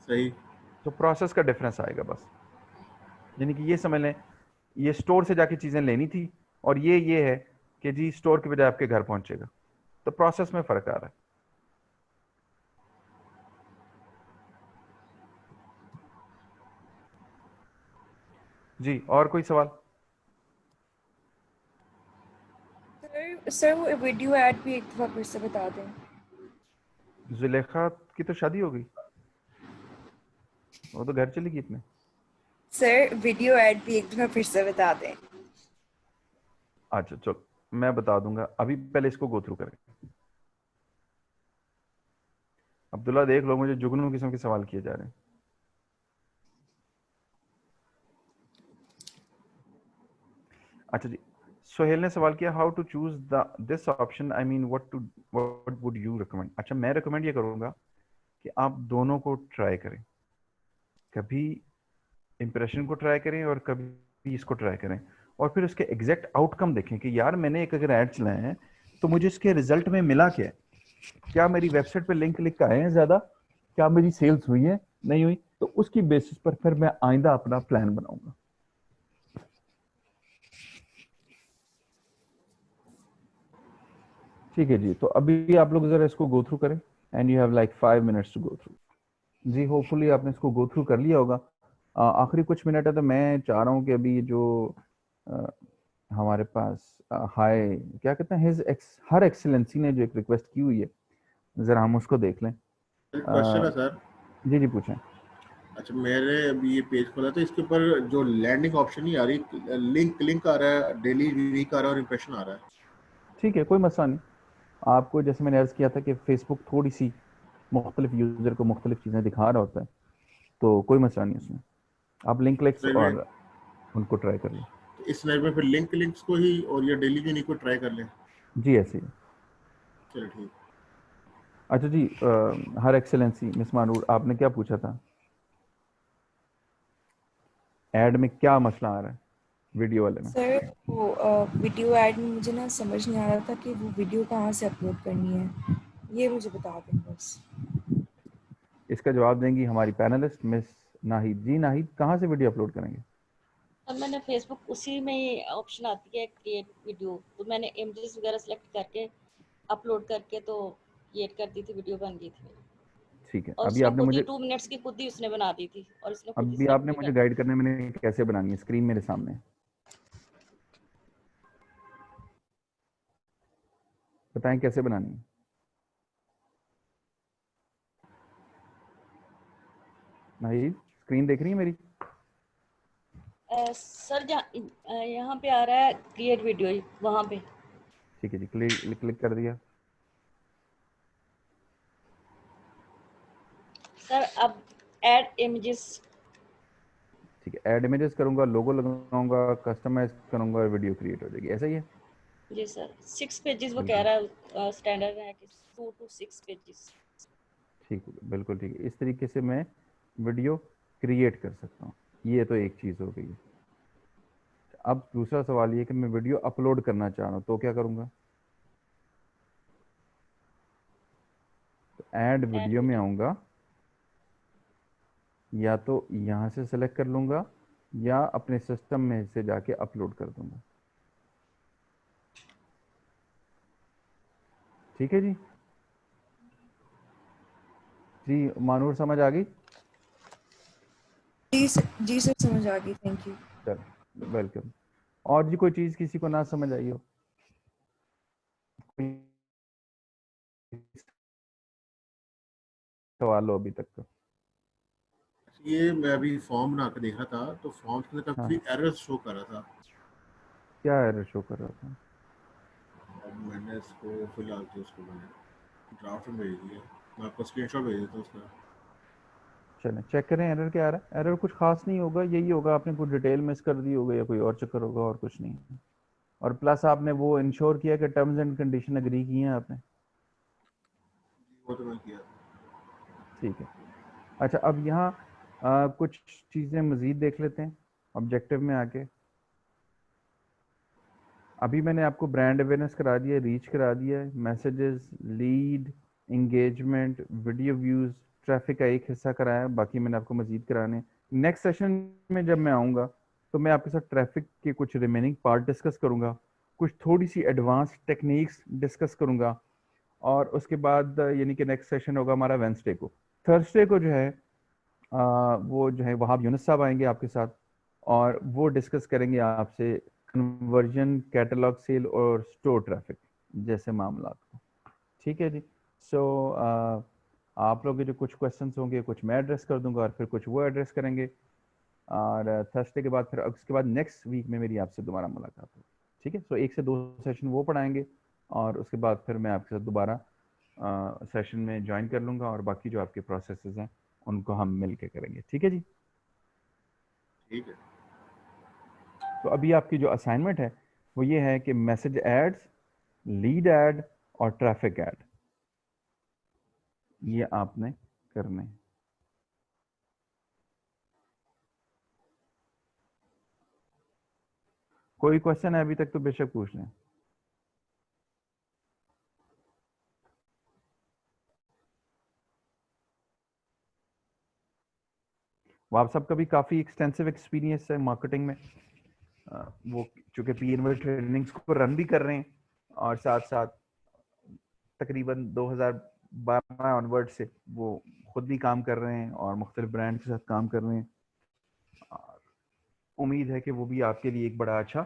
सही। तो प्रोसेस का डिफरेंस आएगा बस। यानी कि ये समझ लें, ये स्टोर से जाके चीजें लेनी थी और ये है कि जी स्टोर के बजाय आपके घर पहुंचेगा। तो प्रोसेस में फर्क आ रहा है। जी, और कोई सवाल? सर वो वीडियो ऐड भी एक दफा फिर से बता दें। जुलेखा की तो शादी हो गई, वो तो घर चली गई अपने। सर वीडियो ऐड भी एक दफा फिर से बता दें। अच्छा चलो मैं बता दूंगा, अभी पहले इसको गो थ्रू करें। अब्दुल्ला देख लो, मुझे जुगनू किस्म के सवाल किए जा रहे हैं। अच्छा जी, सोहेल ने सवाल किया how to choose the this option, I mean what would you recommend. अच्छा, मैं रिकमेंड ये करूंगा कि आप दोनों को ट्राई करें, कभी इंप्रेशन को ट्राई करें और कभी इसको ट्राई करें, और फिर उसके एग्जैक्ट आउटकम देखें कि यार मैंने एक अगर ऐड चलाए हैं तो मुझे इसके रिजल्ट में मिला क्या है, क्या मेरी वेबसाइट पे लिंक क्लिक आए हैं ज्यादा, क्या मेरी सेल्स हुई है नहीं हुई, तो उसकी बेसिस पर फिर मैं आइंदा अपना प्लान बनाऊंगा। ठीक है जी, तो अभी आप लोग जरा इसको गो थ्रू करें and you have like 5 minutes to go through. जी, होपफुली आपने इसको गो थ्रू कर लिया होगा। आखिरी कुछ मिनट है तो मैं चाह रहा हूँ कि अभी जो हमारे पास हाय क्या कहते हैं हर एक्सीलेंसी ने जो एक रिक्वेस्ट की हुई है, जरा हम उसको देख लें। एक क्वेश्चन है सर। जी जी पूछें। अच्छा, मेरे अभी ये पेज खोला तो इसके ऊपर जो लैंडिंग ऑप्शन नहीं आ रही, लिंक आ रहा है, डेली वीक आ रहा है और इंप्रेशन आ रहा है। ठीक है, कोई मसला नहीं। आपको जैसे मैंने अर्ज किया था कि फेसबुक थोड़ी सी मुख्तलिफ यूजर को मुख्तलिफ चीज़ें दिखा रहा होता है, तो कोई मसला नहीं उसमें। आप लिंक क्लिक्स और उनको ट्राई कर लें। इस स्लाइड में फिर लिंक्स को ही और ये डेली यूनिक को ट्राई कर लें। जी ऐसे ही। चलो ठीक। अच्छा जी, हर एक्सेलेंसी मिस मानूर, आपने क्या पूछा था? ऐड में क्या मसला आ रहा है वीडियो वाले में? सर वो वीडियो ऐड में मुझे ना समझ नहीं आ रहा था कि वो वीडियो कहाँ से अपलोड करनी है, ये मुझे बता दें बस। इसका जवाब देंगी हमारी पैनलिस्ट मिस नाहिद। जी नाहिद, कहाँ से वीडियो अपलोड करेंगे? अब मैंने फेसबुक उसी में ही ऑप्शन आती है क्रिएट वीडियो, तो मैंने इमेजेस वगैरह सेलेक्ट करके अपलोड करके तो क्रिएट कर दी थी, वीडियो बन गई थी। ठीक है, और अभी उसने आपने खुद ही मुझे 2 मिनट्स की खुद ही उसने बना दी थी और उसने खुद ही अभी सेंड आपने भी मुझे कर गाइड करने मैंने कैसे बनानी है, स्क्रीन मेरे सामने है। बताएं कैसे बनानी है। नाहिद, स्क्रीन देख रही है मेरी? सर यहाँ पे आ रहा है क्रिएट वीडियो, वहाँ पे। ठीक है जी, क्लिक कर दिया। सर अब ऐड इमेजेस ठीक है, ऐड इमेजेस करूंगा, लोगो लगाऊंगा, कस्टमाइज करूंगा और वीडियो क्रिएट हो जाएगी, ऐसा ही है? जी सर 6 पेजेस वो कह बिल्कुल रहा है, स्टैंडर्ड है कि 2 to 6 पेजेस। ठीक है, बिल्कुल ठीक है। इस तरीके से मैं वीडियो क्रिएट कर सकता हूँ। ये तो एक चीज़ हो गई है। अब दूसरा सवाल ये कि मैं वीडियो अपलोड करना चाह रहा हूँ तो क्या करूँगा? तो ऐड वीडियो में आऊँगा, या तो यहाँ से सेलेक्ट कर लूँगा या अपने सिस्टम में से जाके अपलोड कर दूँगा। ठीक है जी। जी मानूर, समझ आ गई? जी सर समझ आ गई, थैंक यू। चलो वेलकम। और जी कोई चीज़ किसी को ना समझ आई हो? सवाल हो अभी तक का? ये मैं अभी फॉर्म बना के देखा था, तो फॉर्म के अंदर हाँ, काफी एरर्स शो कर रहा था। क्या एरर शो कर रहा था? अब मैंने इसको फिलहाल तो उसको मैंने ड्राफ्ट में भेज दिया, मैं आपको स्क्रीनशॉट भेज देता हूँ उसका। चलें चेक करें एरर क्या आ रहा है। एरर कुछ खास नहीं होगा, यही होगा आपने कुछ डिटेल मिस कर दी होगा या कोई और चक्कर होगा, और कुछ नहीं है। और प्लस आपने वो इंश्योर किया कि टर्म्स एंड कंडीशन एग्री किए हैं आपने? वो तो मैं किया। ठीक है। अच्छा, अब यहाँ कुछ चीज़ें मज़ीद देख लेते हैं ऑब्जेक्टिव में आके। अभी मैंने आपको ब्रांड अवेयरनेस करा दिया, रीच करा दिया है, messages, lead, engagement, video views, traffic का एक हिस्सा कराया, बाकी मैंने आपको मज़ीद कराने। नेक्स्ट सेशन में जब मैं आऊँगा तो मैं आपके साथ ट्रैफिक के कुछ रिमेनिंग पार्ट डिस्कस करूँगा, कुछ थोड़ी सी एडवांस टेक्निक्स डिस्कस करूँगा, और उसके बाद यानी कि नेक्स्ट सेशन होगा हमारा वेंसडे को। थर्सडे को जो है वो जो है वहाब यूनुस साहब आएंगे आपके साथ, और वो डिस्कस करेंगे आपसे कन्वर्जन, कैटलॉग सेल और स्टोर ट्रैफिक जैसे मामला को। ठीक है जी। सो आप लोग के जो कुछ क्वेश्चंस होंगे कुछ मैं एड्रेस कर दूंगा और फिर कुछ वो एड्रेस करेंगे, और थर्सडे के बाद फिर उसके बाद नेक्स्ट वीक में मेरी आपसे दोबारा मुलाकात होगी। ठीक है। सो 1 से 2 सेशन वो पढ़ाएंगे और उसके बाद फिर मैं आपके साथ दोबारा सेशन में ज्वाइन कर लूँगा, और बाकी जो आपके प्रोसेसेस हैं उनको हम मिल के करेंगे। ठीक है जी। ठीक है। तो अभी आपकी जो असाइनमेंट है वो ये है कि मैसेज एड्स, लीड ऐड और ट्रैफिक ऐड ये आपने करने हैं। कोई क्वेश्चन है अभी तक तो बेशक पूछ लें। वो आप सबका भी काफ़ी एक्सटेंसिव एक्सपीरियंस है मार्केटिंग में, वो चूँकि पीएनएल ट्रेनिंग्स को रन भी कर रहे हैं और साथ साथ तकरीबन 2012 ऑनवर्ड से वो खुद भी काम कर रहे हैं और मुख्तलिफ ब्रांड के साथ काम कर रहे हैं। उम्मीद है कि वो भी आपके लिए एक बड़ा अच्छा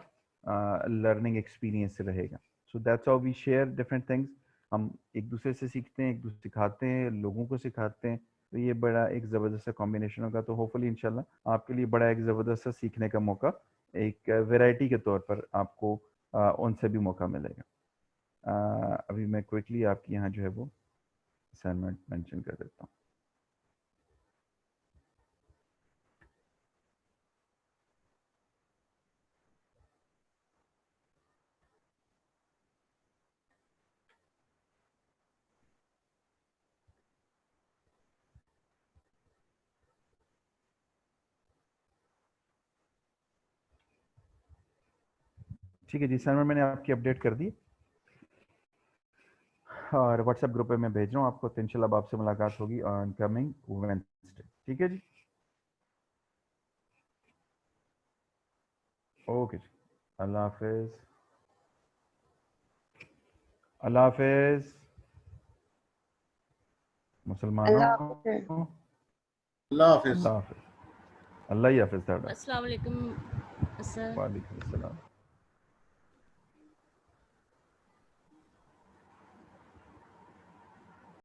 लर्निंग एक्सपीरियंस रहेगा। So that's how we share different things. हम एक दूसरे से सीखते हैं, एक दूसरे सिखाते हैं, लोगों को सिखाते हैं, तो ये बड़ा एक ज़बरदस्त कॉम्बिनेशन होगा। तो होपफुली इंशाल्लाह आपके लिए बड़ा एक ज़बरदस्त सीखने का मौका एक वैरायटी के तौर पर आपको उनसे भी मौका मिलेगा। अभी मैं क्विकली आपकी यहाँ जो है वो असाइनमेंट मेंशन कर देता हूँ। ठीक है जी, असाइनमेंट मैंने आपकी अपडेट कर दी और व्हाट्सएप ग्रुप पे मैं भेज रहा हूँ आपको। तो इंशाल्लाह आपसे मुलाकात होगी ऑन कमिंग वेडनेसडे। ठीक है जी। ओके जी, अल्लाह हाफिज। अल्लाह हाफिज मुसलमानों। अल्लाह हाफ़िज़। अल्लाह हाफिज। अल्लाह हाफिज। अल्लाह ही हाफिज। अस्सलाम वालेकुम सर। वालेकुम अस्सलाम।